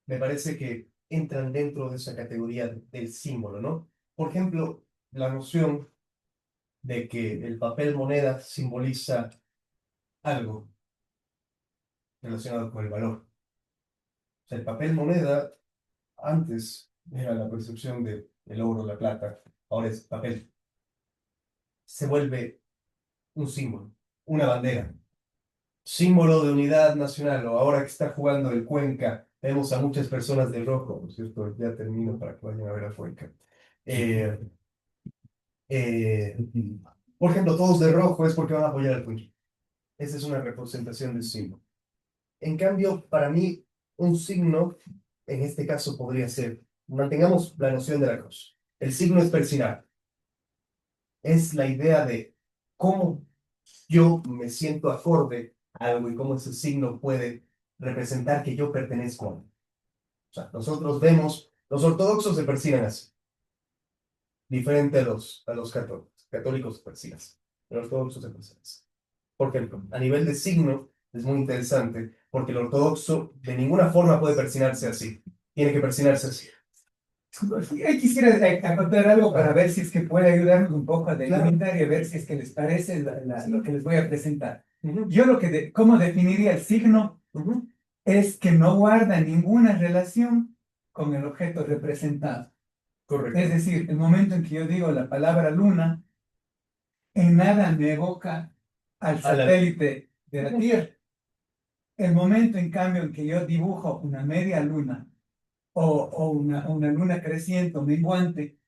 Me parece que entran dentro de esa categoría del símbolo, ¿no? Por ejemplo, la noción de que el papel moneda simboliza algo relacionado con el valor. O sea, el papel moneda antes era la percepción de el oro, la plata, ahora es papel. Se vuelve un símbolo, una bandera, símbolo de unidad nacional, o ahora que está jugando el Cuenca, vemos a muchas personas de rojo, por cierto, ya termino para que vayan a ver a Cuenca. Eh, eh, por ejemplo, todos de rojo es porque van a apoyar al Cuenca. Esa es una representación del símbolo. En cambio, para mí, un signo, en este caso podría ser, mantengamos la noción de la cruz. El signo es persinar. Es la idea de cómo yo me siento acorde a algo y cómo ese signo puede representar que yo pertenezco a algo. O sea, nosotros vemos, los ortodoxos se persiguen así, diferente a los católicos. Católicos se persiguen así, los ortodoxos se persiguen así. Por ejemplo, a nivel de signo, es muy interesante, porque el ortodoxo de ninguna forma puede persignarse así. Tiene que persignarse así. Ahí quisiera acotar algo para ver si es que puede ayudarnos un poco a Claro. delimitar y a ver si es que les parece lo que les voy a presentar. Ujú, Yo ¿cómo definiría el signo? ujú. Es que no guarda ninguna relación con el objeto representado. Correcto. Es decir, el momento en que yo digo la palabra luna, en nada me evoca al A la- satélite de la Tierra. El momento, en cambio, en que yo dibujo una media luna o una luna creciente o menguante,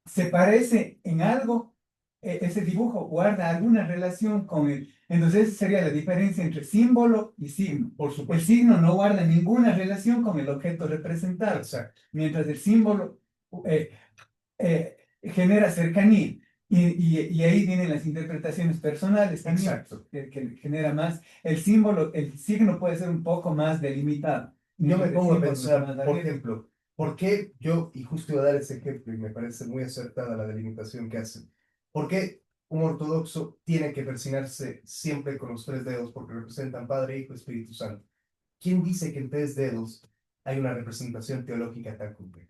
se parece en algo, ese dibujo guarda alguna relación con él. Entonces, esa sería la diferencia entre símbolo y signo. Por El supuesto. signo no guarda ninguna relación con el objeto representado, Exacto. mientras el símbolo eh, genera cercanía. Y ahí vienen las interpretaciones personales también, Exacto. que genera más. El símbolo, el signo puede ser un poco más delimitado. Yo me mientras el pongo a símbolo es pensar, más por abierto. ejemplo, ¿por qué yo, y justo iba a dar ese ejemplo y me parece muy acertada la delimitación que hacen, ¿por qué un ortodoxo tiene que persignarse siempre con los 3 dedos porque representan Padre, Hijo, Espíritu Santo. ¿Quién dice que en 3 dedos hay una representación teológica tan compleja?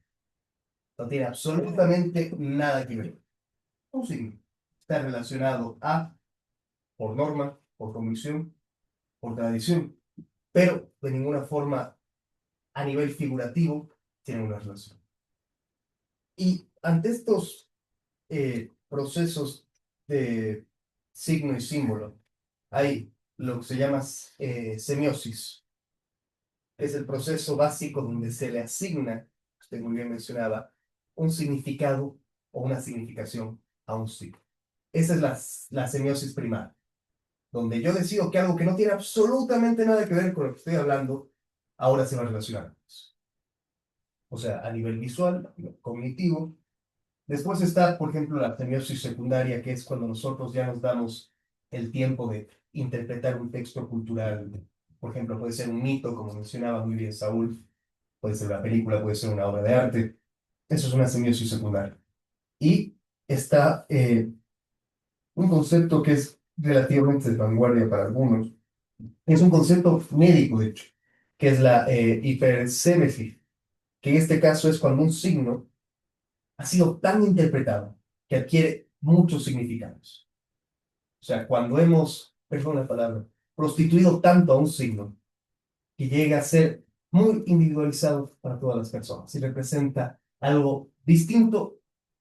No tiene absolutamente nada que ver. Un signo está relacionado a, por norma, por convicción, por tradición, pero de ninguna forma a nivel figurativo tiene una relación. Y ante estos procesos de signo y símbolo, hay lo que se llama semiosis, que es el proceso básico donde se le asigna, usted muy bien mencionaba, un significado o una significación a un signo. Esa es la semiosis primaria, donde yo decido que algo que no tiene absolutamente nada que ver con lo que estoy hablando, ahora se va a relacionar con eso. O sea, a nivel visual, a nivel cognitivo. Después está, por ejemplo, la semiosis secundaria, que es cuando nosotros ya nos damos el tiempo de interpretar un texto cultural. Por ejemplo, puede ser un mito, como mencionaba muy bien Saúl, puede ser una película, puede ser una obra de arte. Eso es una semiosis secundaria. Y está un concepto que es relativamente de vanguardia para algunos. Es un concepto médico, de hecho, que es la hipersémesis, que en este caso es cuando un signo ha sido tan interpretado que adquiere muchos significados. O sea, cuando hemos, perdón la palabra, prostituido tanto a un signo que llega a ser muy individualizado para todas las personas y representa algo distinto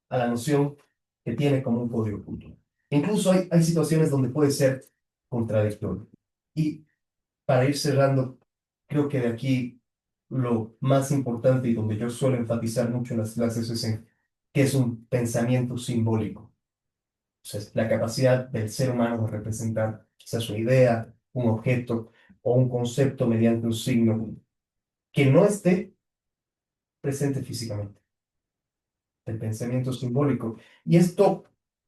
a la noción que tiene como un código cultural. Incluso hay situaciones donde puede ser contradictorio. Y para ir cerrando, creo que de aquí lo más importante y donde yo suelo enfatizar mucho en las clases es en que es un pensamiento simbólico. O sea, es la capacidad del ser humano de representar quizás una idea, un objeto o un concepto mediante un signo que no esté presente físicamente. El pensamiento simbólico. Y esto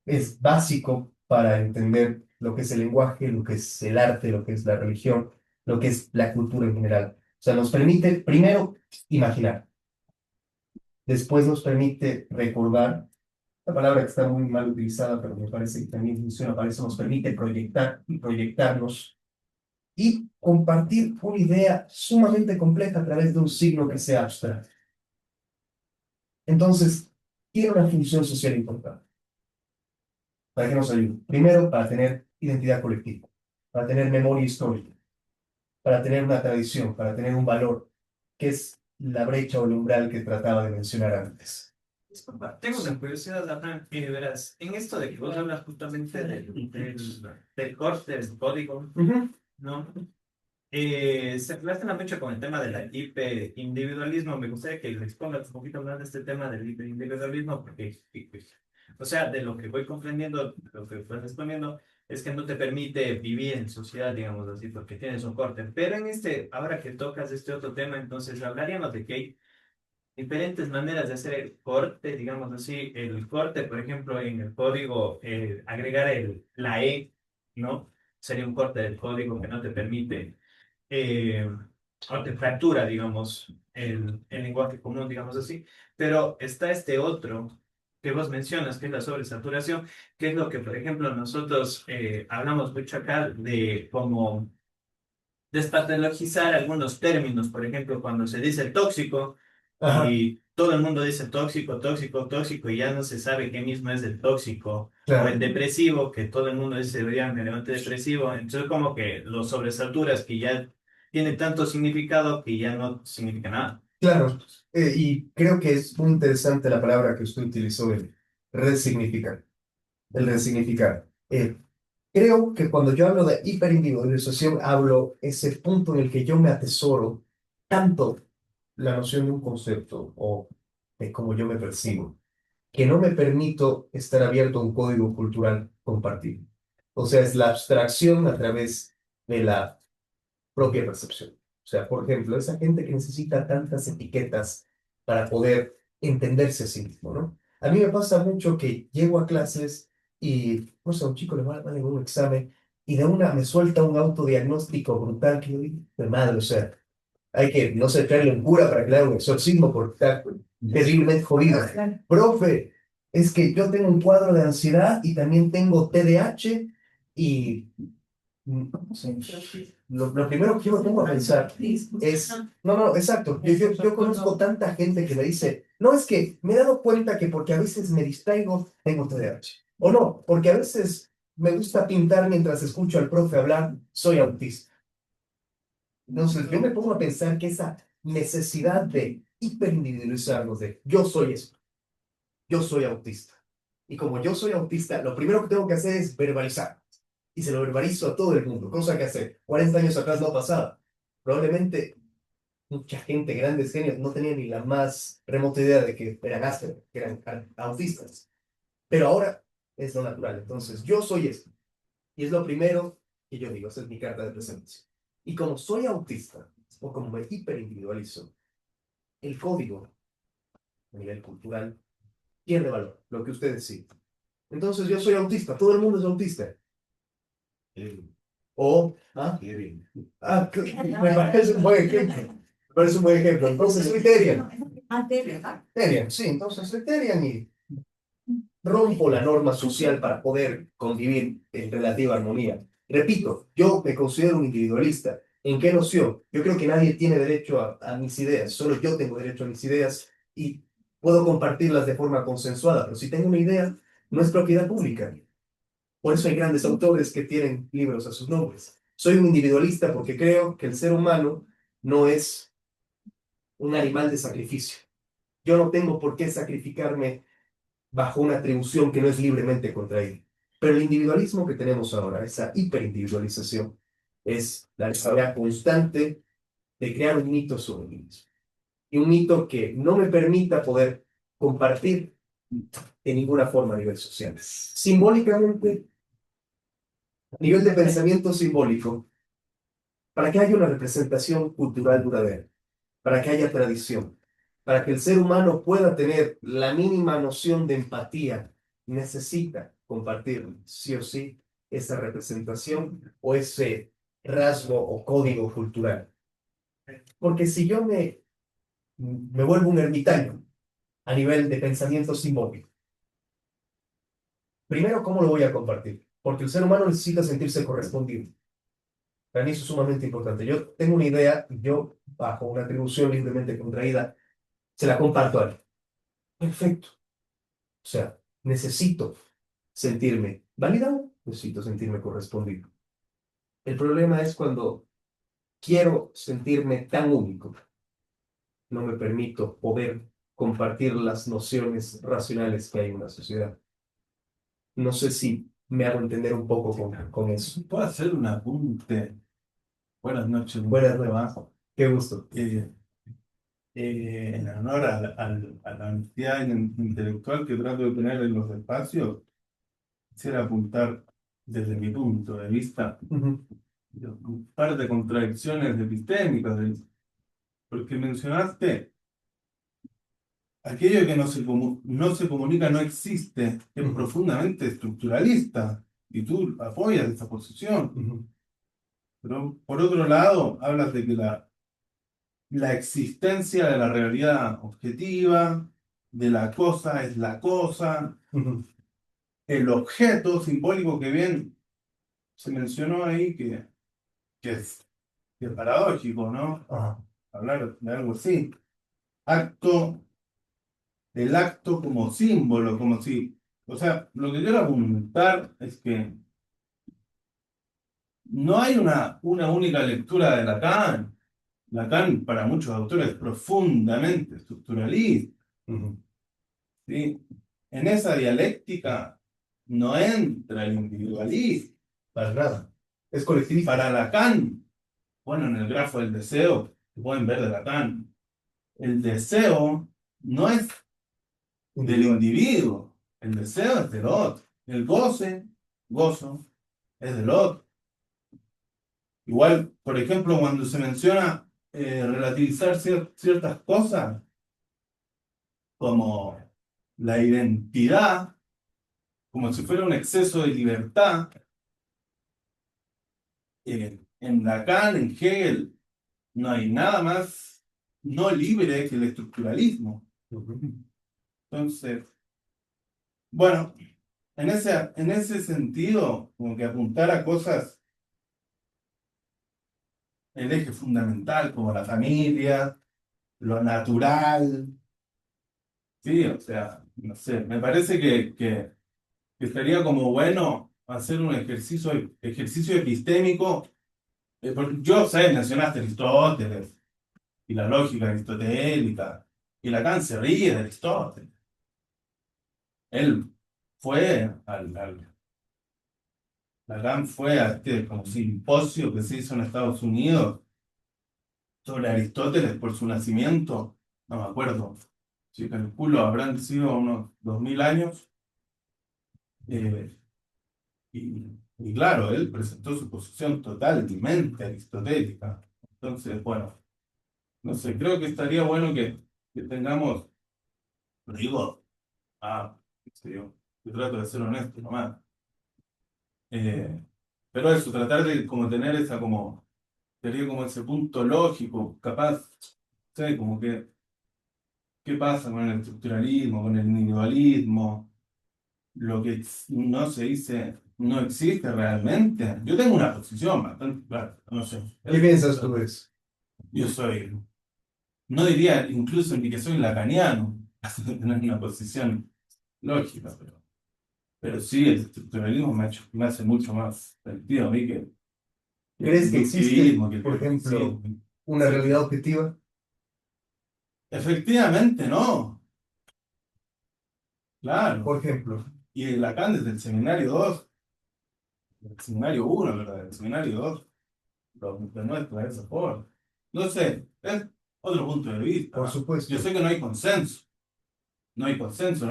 es básico para entender lo que es el lenguaje, lo que es el arte, lo que es la religión, lo que es la cultura en general. O sea, nos permite primero imaginar, después nos permite recordar, la palabra que está muy mal utilizada, pero me parece que también funciona para eso, nos permite proyectar y proyectarnos y compartir una idea sumamente compleja a través de un signo que sea abstracto. Entonces, tiene una función social importante. ¿Para qué nos ayuda? Primero, para tener identidad colectiva, para tener memoria histórica, para tener una tradición, para tener un valor, que es la brecha o el umbral que trataba de mencionar antes. Disculpa, tengo una curiosidad, Abraham, verás, en esto de que vos hablas justamente del corte, del código, ¿no? Se relaciona mucho con el tema del hiperindividualismo. Me gustaría que le expongas un poquito más de este tema del hiperindividualismo, porque, o sea, de lo que voy comprendiendo, lo que vas respondiendo, es que no te permite vivir en sociedad, digamos así, porque tienes un corte. Pero en ahora que tocas este otro tema, entonces hablaríamos de que hay diferentes maneras de hacer el corte, digamos así. El corte, por ejemplo, en el código, agregar la E, ¿no? Sería un corte del código que no te permite eh, o te fractura, digamos, el lenguaje común, digamos así, pero está este otro que vos mencionas, que es la sobresaturación, que es lo que, por ejemplo, nosotros hablamos mucho acá de cómo despatologizar algunos términos, por ejemplo, cuando se dice tóxico Ajá, y todo el mundo dice tóxico, tóxico, tóxico, y ya no se sabe qué mismo es el tóxico. O el claro. depresivo, que todo el mundo dice, vean, me levanté depresivo. Entonces, como que lo sobresaturas, que ya tiene tanto significado que ya no significa nada. Claro, y creo que es muy interesante la palabra que usted utilizó, el resignificar. El resignificar. Creo que cuando yo hablo de hiperindividualización, hablo ese punto en el que yo me atesoro tanto la noción de un concepto o de cómo yo me percibo, que no me permito estar abierto a un código cultural compartido. O sea, es la abstracción a través de la propia percepción. O sea, por ejemplo, esa gente que necesita tantas etiquetas para poder entenderse a sí mismo, ¿no? A mí me pasa mucho que llego a clases y, no sé, a un chico le van a un examen y de una me suelta un autodiagnóstico brutal que yo digo, de madre, o sea, hay que, no sé, traerle un cura para que le haga un exorcismo porque está terriblemente jodido. Profe, es que yo tengo un cuadro de ansiedad y también tengo TDAH y sí, lo primero que yo me pongo a pensar es, no, no, exacto, yo conozco tanta gente que me dice, no, es que me he dado cuenta que porque a veces me distraigo, tengo TDAH. O no, porque a veces me gusta pintar mientras escucho al profe hablar, soy autista. Entonces yo me pongo a pensar que esa necesidad de hiperindividualizarnos, de yo soy eso, yo soy autista. Y como yo soy autista, lo primero que tengo que hacer es verbalizar. Y se lo verbalizo a todo el mundo, cosa que hace 40 años atrás no pasaba. Probablemente mucha gente, grandes genios, no tenía ni la más remota idea de que eran Asperger, que eran autistas. Pero ahora es lo natural. Entonces, yo soy esto. Y es lo primero que yo digo, esa es mi carta de presentación. Y como soy autista, o como me hiperindividualizo, el código a nivel cultural pierde valor, lo que usted decía. Entonces, yo soy autista, todo el mundo es autista. O, me parece un buen ejemplo. Me parece un buen ejemplo. Entonces, soy Terian. Terian, sí, entonces soy Terian y rompo la norma social para poder convivir en relativa armonía. Repito, yo me considero un individualista. ¿En qué noción? Yo creo que nadie tiene derecho a mis ideas, solo yo tengo derecho a mis ideas y puedo compartirlas de forma consensuada, pero si tengo una idea, no es propiedad pública. Por eso hay grandes autores que tienen libros a sus nombres. Soy un individualista porque creo que el ser humano no es un animal de sacrificio. Yo no tengo por qué sacrificarme bajo una atribución que no es libremente contraída. Pero el individualismo que tenemos ahora, esa hiperindividualización, es la necesidad constante de crear un mito sobre mí mismo. Y un mito que no me permita poder compartir de ninguna forma a nivel social. Simbólicamente, a nivel de pensamiento simbólico, para que haya una representación cultural duradera, para que haya tradición, para que el ser humano pueda tener la mínima noción de empatía, necesita compartir sí o sí esa representación o ese rasgo o código cultural. Porque si yo me vuelvo un ermitaño a nivel de pensamiento simbólico, primero, ¿cómo lo voy a compartir? Porque el ser humano necesita sentirse correspondido. Para mí eso es sumamente importante. Yo tengo una idea, yo, bajo una atribución libremente contraída, se la comparto a alguien. Perfecto. O sea, necesito sentirme validado, necesito sentirme correspondido. El problema es cuando quiero sentirme tan único, no me permito poder compartir las nociones racionales que hay en la sociedad. No sé si me hago entender un poco con eso. ¿Puedo hacer un apunte? Buenas noches. Buenas noches. Qué gusto. En honor a la honestidad intelectual que trato de tener en los espacios, quisiera apuntar desde mi punto de vista un par de contradicciones epistémicas, porque mencionaste aquello que no se comunica, no existe, que es profundamente estructuralista, y tú apoyas esa posición. Pero por otro lado, hablas de que la existencia de la realidad objetiva, de la cosa es la cosa, el objeto simbólico que bien se mencionó ahí, que es paradójico, ¿no? Hablar de algo así. El acto como símbolo, como si... O sea, lo que quiero apuntar es que no hay una única lectura de Lacan. Lacan, para muchos autores, es profundamente estructuralista. ¿Sí? En esa dialéctica no entra el individualismo. Para nada. Es colectivista. Para Lacan, bueno, en el grafo del deseo, que pueden ver de Lacan, el deseo no es del individuo, el deseo es del otro. El gozo, es del otro. Igual, por ejemplo, cuando se menciona relativizar ciertas cosas, como la identidad, como si fuera un exceso de libertad, en Lacan, en Hegel, no hay nada más no libre que el estructuralismo. Entonces, Bueno, en ese sentido, como que apuntar a cosas, el eje fundamental, como la familia, lo natural, sí, o sea, no sé, me parece que estaría como bueno hacer un ejercicio epistémico. Porque yo sé, mencionaste Aristóteles y la lógica aristotélica, y Lacan se ríe de Aristóteles. Él fue Lacan fue a este como simposio que se hizo en Estados Unidos sobre Aristóteles por su nacimiento, no me acuerdo, si calculo habrán sido unos 2000 años, eh, y claro, él presentó su posición totalmente aristotélica. Entonces, bueno, no sé, creo que estaría bueno que tengamos, lo digo, qué sé yo trato de ser honesto nomás. Eh, pero eso, tratar de como tener esa como, sería como ese punto lógico, capaz, sé, como que, ¿qué pasa con el estructuralismo, con el individualismo? Lo que no se dice, no existe realmente. Yo tengo una posición bastante clara, no sé. ¿Qué piensas tú de eso? Yo soy, no diría incluso ni que soy lacaniano, tener una posición lógica, pero sí, el estructuralismo me hace mucho más sentido a mí que el ¿Crees que existe, inductivismo, que el por ejemplo, progresismo. una realidad objetiva? Efectivamente, no, claro. Por ejemplo, Y Lacan desde el seminario 2, el seminario 1, ¿verdad? El seminario 2 lo demuestra de esa forma. No sé, es otro punto de vista, por ¿no? Yo supuesto. sé que no hay consenso, no hay consenso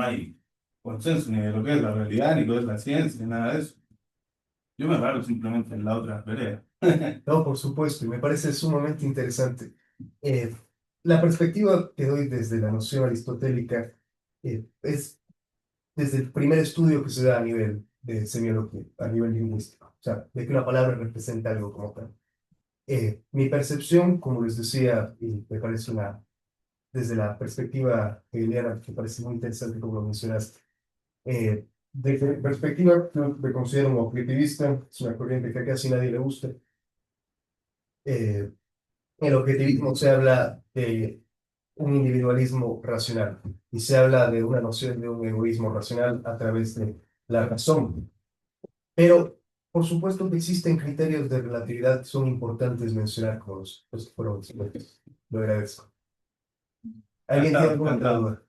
ni de lo que es la realidad, ni lo que es la ciencia, ni nada de eso. Yo me paro simplemente en la otra vereda. No, por supuesto, y me parece sumamente interesante. Eh, la perspectiva que doy desde la noción aristotélica es desde el primer estudio que se da a nivel de semiología, a nivel lingüístico, o sea, de que una palabra representa algo como tal. Mi percepción, como les decía, y me parece desde la perspectiva hegeliana, me parece muy interesante como lo mencionaste. Desde mi perspectiva, yo me considero un objetivista, es una corriente que a casi nadie le gusta. Eh, el objetivismo se habla de un individualismo racional y se habla de una noción de un egoísmo racional a través de la razón. Pero, por supuesto que existen criterios de relatividad que son importantes mencionar como los que fueron expuestos. Lo agradezco. ¿Alguien tiene Encantado, alguna otra encantado. duda?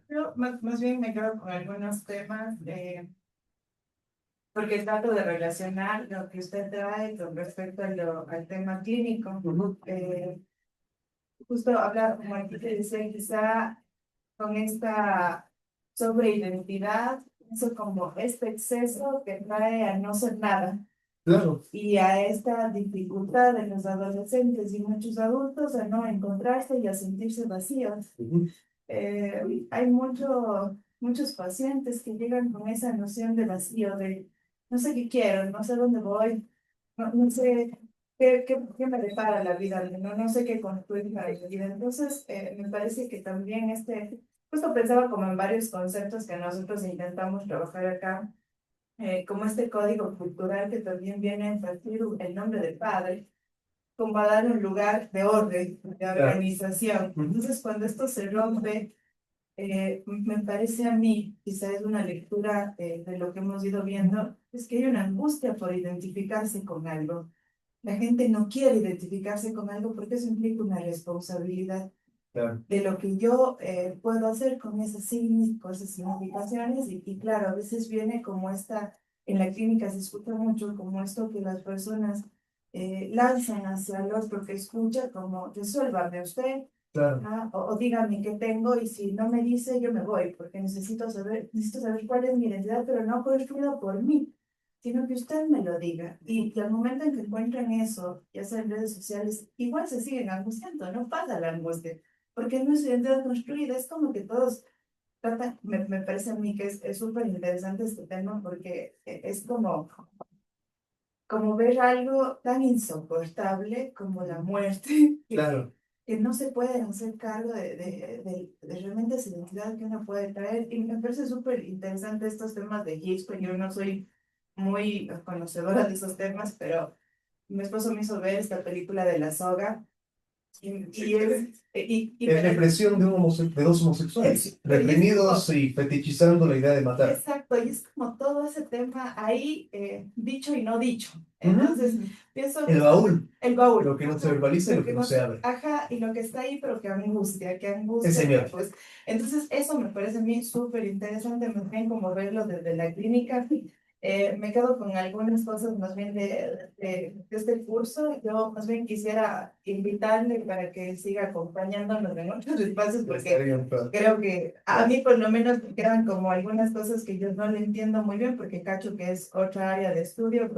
Yo más bien me quedo con algunos temas, porque trato de relacionar lo que usted trae con respecto al tema clínico. Justo hablar, como aquí te decía, quizá con esta sobreidentidad, eso como este exceso que trae a no ser nada Claro. y a esta dificultad de los adolescentes y muchos adultos a no encontrarse y a sentirse vacíos. Hay muchos pacientes que llegan con esa noción de vacío, de no sé qué quiero, no sé dónde voy, no sé qué me depara la vida, no sé qué construir para mi vida. Entonces, me parece que también justo pensaba como en varios conceptos que nosotros intentamos trabajar acá, como este código cultural que también viene a impartir el nombre del padre, como a dar un lugar de orden, de organización. Entonces, cuando esto se rompe, me parece a mí, quizá es una lectura de lo que hemos ido viendo, es que hay una angustia por identificarse con algo. La gente no quiere identificarse con algo porque eso implica una responsabilidad Claro. de lo que yo puedo hacer con con esas significaciones. Y claro, a veces viene como en la clínica se escucha mucho como esto que las personas lanzan hacia el otro que escucha, como resuélvame usted. Claro. O dígame qué tengo y si no me dice yo me voy porque necesito saber cuál es mi identidad, pero no construido por mí, sino que usted me lo diga. Y al momento en que encuentran eso, ya sea en redes sociales, igual se siguen angustiando, no pasa la angustia, porque no es identidad construida, es como que todos tratan, me parece a mí que es súper interesante este tema porque es como ver algo tan insoportable como la muerte, Claro. que no se pueden hacer cargo de realmente esa identidad que uno puede traer. Y me parece súper interesante estos temas de Higgs, porque yo no soy muy conocedora de esos temas, pero mi esposo me hizo ver esta película de La Soga. Y Es represión de dos homosexuales, reprimidos y fetichizando la idea de matar. exacto, y es como todo ese tema ahí, dicho y no dicho. Entonces, pienso El baúl, el baúl. lo que no se Ajá, verbaliza y lo que no se abre. Ajá, y lo que está ahí, pero que angustia, El señor. pues. Entonces, eso me parece a mí súper interesante, más bien como verlo desde la clínica. Me quedo con algunas cosas más bien de este curso. Yo más bien quisiera invitarle para que siga acompañándonos en otros espacios, porque Estaría un plan. creo que a mí por lo menos me quedan como algunas cosas que yo no le entiendo muy bien, porque cacho que es otra área de estudio,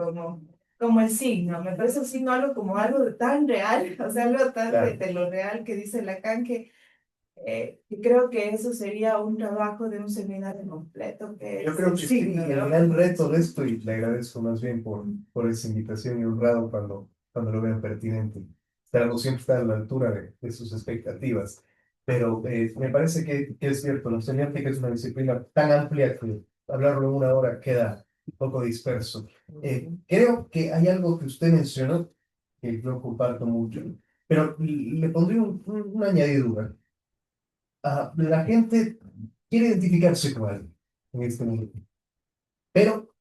como el signo. Me parece el signo algo como algo tan real, o sea, algo tan Claro. de lo real que dice Lacan, que creo que eso sería un trabajo de un seminario completo, que Yo es creo el que sí, signo, el ¿no? gran reto de esto, y le agradezco más bien por esa invitación y honrado cuando lo vean pertinente. Esperando siempre estar a la altura de sus expectativas. Pero me parece que es cierto, la semiótica es una disciplina tan amplia que hablarlo en una hora queda un poco disperso. Creo que hay algo que usted mencionó que yo comparto mucho, pero le pondré una añadidura. La gente quiere identificarse con alguien en este mundo. Pero,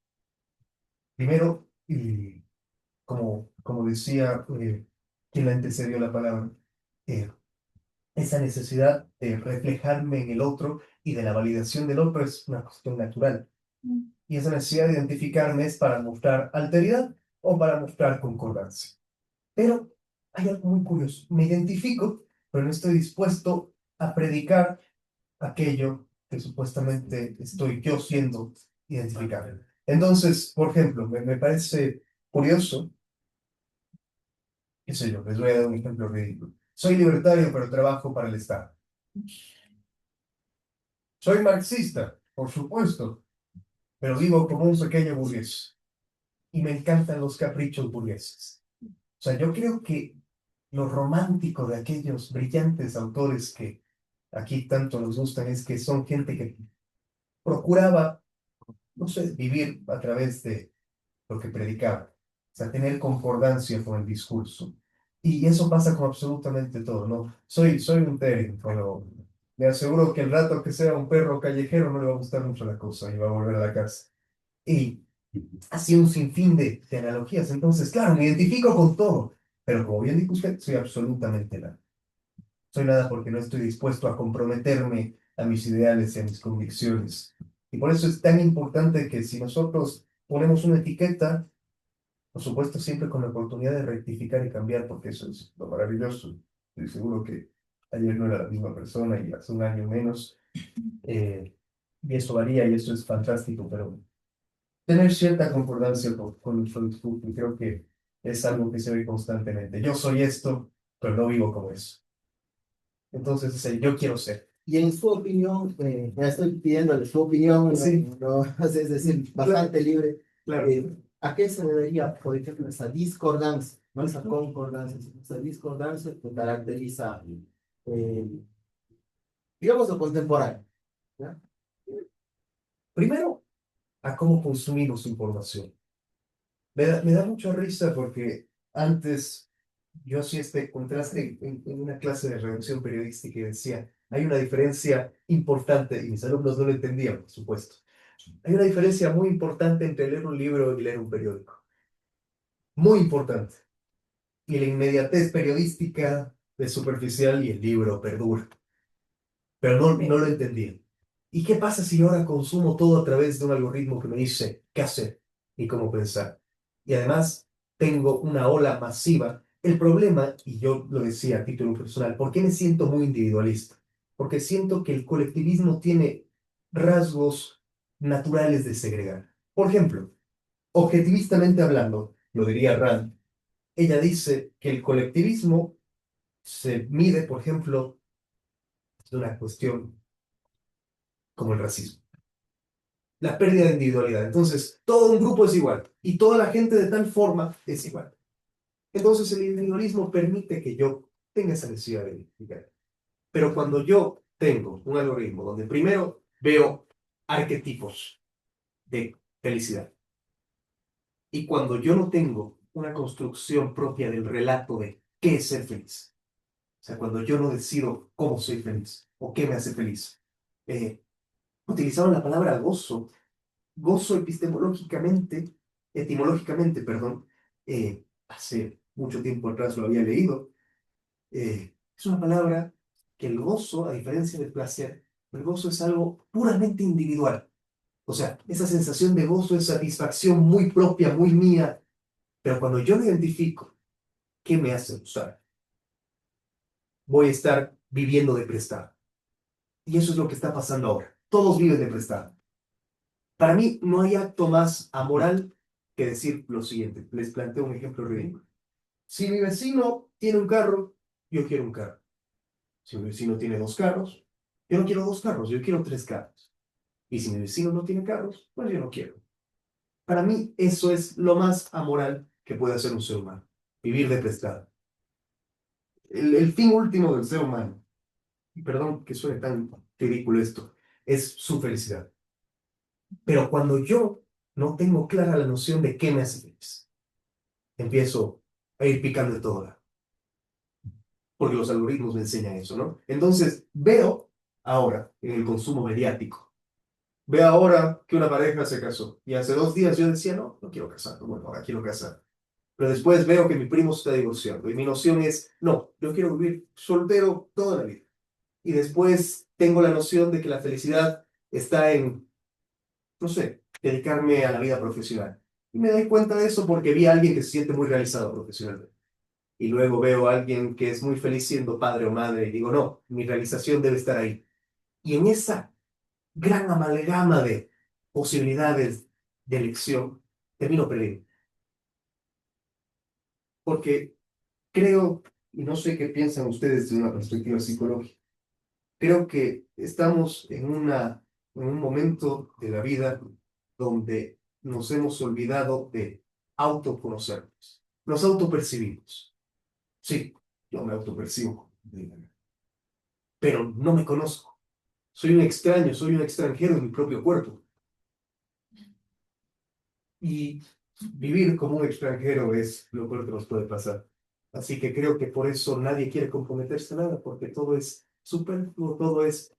primero, y como decía quien le antecedió la palabra, eh, esa necesidad de reflejarme en el otro y de la validación del otro es una cuestión natural. Y esa necesidad de identificarme es para mostrar alteridad o para mostrar concordancia. Pero hay algo muy curioso. Me identifico, pero no estoy dispuesto a predicar aquello que supuestamente estoy yo siendo identificado. Entonces, por ejemplo, me parece curioso, qué sé yo, les voy a dar un ejemplo ridículo. Soy libertario, pero trabajo para el Estado. Soy marxista, por supuesto, pero vivo como un pequeño burgués. Y me encantan los caprichos burgueses. O sea, yo creo que lo romántico de aquellos brillantes autores que aquí tanto nos gustan es que son gente que procuraba, no sé, vivir a través de lo que predicaba, o sea, tener concordancia con el discurso. Y eso pasa con absolutamente todo, ¿no? Soy un técnico, pero me aseguro que el rato que sea un perro callejero no le va a gustar mucho la cosa y va a volver a la casa. Y así un sinfín de analogías. Entonces, claro, me identifico con todo, pero como bien dijo usted, soy absolutamente nada. Soy nada porque no estoy dispuesto a comprometerme a mis ideales y a mis convicciones. Y por eso es tan importante que si nosotros ponemos una etiqueta, por supuesto, siempre con la oportunidad de rectificar y cambiar, porque eso es lo maravilloso. Estoy seguro que ayer no era la misma persona y hace un año menos, y eso varía y eso es fantástico, pero tener cierta concordancia con nuestro discurso, y creo que es algo que se ve constantemente. Yo soy esto, pero no vivo como eso. Entonces, es el yo quiero ser. Y en su opinión, ya estoy pidiéndole su opinión, Sí. es decir, bastante libre. Claro. ¿A qué se debería, por ejemplo, esa discordancia, no esa concordancia, sino esa discordancia que caracteriza, eh, digamos, lo contemporáneo? ¿Ya? Primero, a cómo consumimos información. Me da mucha risa porque antes yo hacía este contraste en una clase de redacción periodística y decía, hay una diferencia importante, y mis alumnos no lo entendían, por supuesto. Hay una diferencia muy importante entre leer un libro y leer un periódico. Muy importante. Y la inmediatez periodística es superficial y el libro perdura. Pero no lo entendían. ¿Y qué pasa si yo ahora consumo todo a través de un algoritmo que me dice qué hacer y cómo pensar? Y además tengo una ola masiva. El problema, y yo lo decía a título personal, ¿por qué me siento muy individualista? Porque siento que el colectivismo tiene rasgos naturales de segregar. Por ejemplo, objetivistamente hablando, lo diría Rand, ella dice que el colectivismo se mide, por ejemplo, de una cuestión como el racismo. La pérdida de individualidad. Entonces, todo un grupo es igual y toda la gente de tal forma es igual. Entonces, el individualismo permite que yo tenga esa necesidad de identificar. Pero cuando yo tengo un algoritmo donde primero veo arquetipos de felicidad, y cuando yo no tengo una construcción propia del relato de qué es ser feliz, o sea, cuando yo no decido cómo soy feliz o qué me hace feliz, utilizaron la palabra gozo. Gozo etimológicamente, perdón, hace mucho tiempo atrás lo había leído, es una palabra que el gozo, a diferencia del placer, el gozo es algo puramente individual. O sea, esa sensación de gozo es satisfacción muy propia, muy mía, pero cuando yo me identifico, ¿qué me hace gozar? Voy a estar viviendo de prestado. Y eso es lo que está pasando ahora. Todos viven de prestado. Para mí no hay acto más amoral que decir lo siguiente. Les planteo un ejemplo ridículo. Si mi vecino tiene un carro, yo quiero un carro. Si mi vecino tiene 2 carros, yo no quiero 2 carros, yo quiero 3 carros. Y si mi vecino no tiene carros, pues yo no quiero. Para mí eso es lo más amoral que puede hacer un ser humano. Vivir de prestado. El fin último del ser humano, y perdón que suene tan ridículo esto, es su felicidad. Pero cuando yo no tengo clara la noción de qué me hace feliz, empiezo a ir picando de todo lado. Porque los algoritmos me enseñan eso, ¿no? Entonces, veo ahora en el consumo mediático, veo ahora que una pareja se casó. Y hace 2 días yo decía, no, no quiero casar. Bueno, ahora quiero casar. Pero después veo que mi primo se está divorciando. Y mi noción es, no, yo quiero vivir soltero toda la vida. Y después tengo la noción de que la felicidad está en, no sé, dedicarme a la vida profesional. Y me doy cuenta de eso porque vi a alguien que se siente muy realizado profesionalmente. Y luego veo a alguien que es muy feliz siendo padre o madre y digo, no, mi realización debe estar ahí. Y en esa gran amalgama de posibilidades de elección, termino perdido. Porque creo, y no sé qué piensan ustedes desde una perspectiva psicológica, creo que estamos en un momento de la vida donde nos hemos olvidado de autoconocernos. Nos autopercibimos. Sí, yo me autopercibo, pero no me conozco. Soy un extraño, soy un extranjero en mi propio cuerpo. Y vivir como un extranjero es lo peor que nos puede pasar. Así que creo que por eso nadie quiere comprometerse a nada, porque todo es superfluo, todo es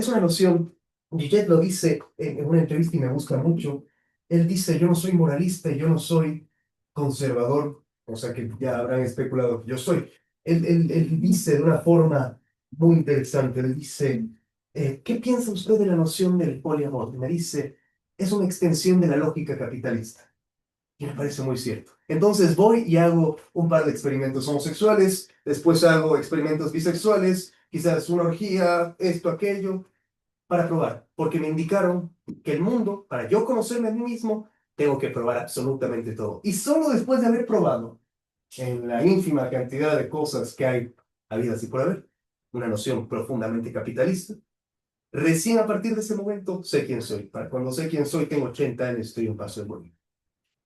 una noción. Gillet lo dice en una entrevista y me gusta mucho. Él dice, yo no soy moralista y yo no soy conservador, o sea que ya habrán especulado que yo soy. Él dice de una forma muy interesante, él dice, ¿qué piensa usted de la noción del poliamor? Y me dice, es una extensión de la lógica capitalista. Y me parece muy cierto. Entonces voy y hago un par de experimentos homosexuales, después hago experimentos bisexuales, quizás una orgía, esto, aquello, para probar, porque me indicaron que el mundo, para yo conocerme a mí mismo, tengo que probar absolutamente todo. Y solo después de haber probado en la ínfima cantidad de cosas que hay habidas y por haber, una noción profundamente capitalista, recién a partir de ese momento sé quién soy. Para cuando sé quién soy, tengo 80 años, estoy un paso de morir.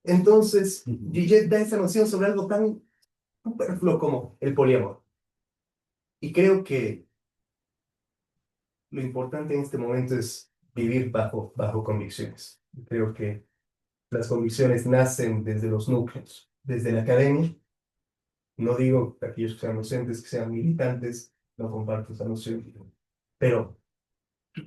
Entonces, Gillet da esa noción sobre algo tan superfluo como el poliamor. Y creo que lo importante en este momento es vivir bajo convicciones. Creo que las convicciones nacen desde los núcleos, desde la academia. No digo que aquellos que sean docentes, que sean militantes, no comparto esa noción, pero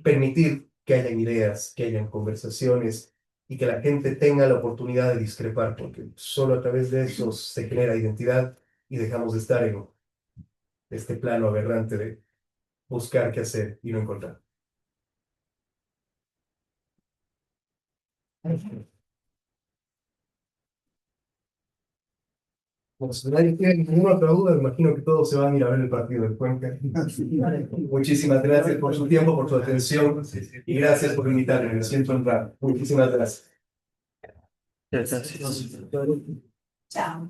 permitir que hayan ideas, que hayan conversaciones y que la gente tenga la oportunidad de discrepar, porque solo a través de eso se genera identidad y dejamos de estar en este plano aberrante de buscar qué hacer y no encontrar. Bueno, si nadie tiene ninguna otra duda, me imagino que todos se van a ir a ver el partido del Cuenca. Muchísimas gracias por su tiempo, por su atención y gracias por invitarme. Me siento honrado. Muchísimas gracias. Chao.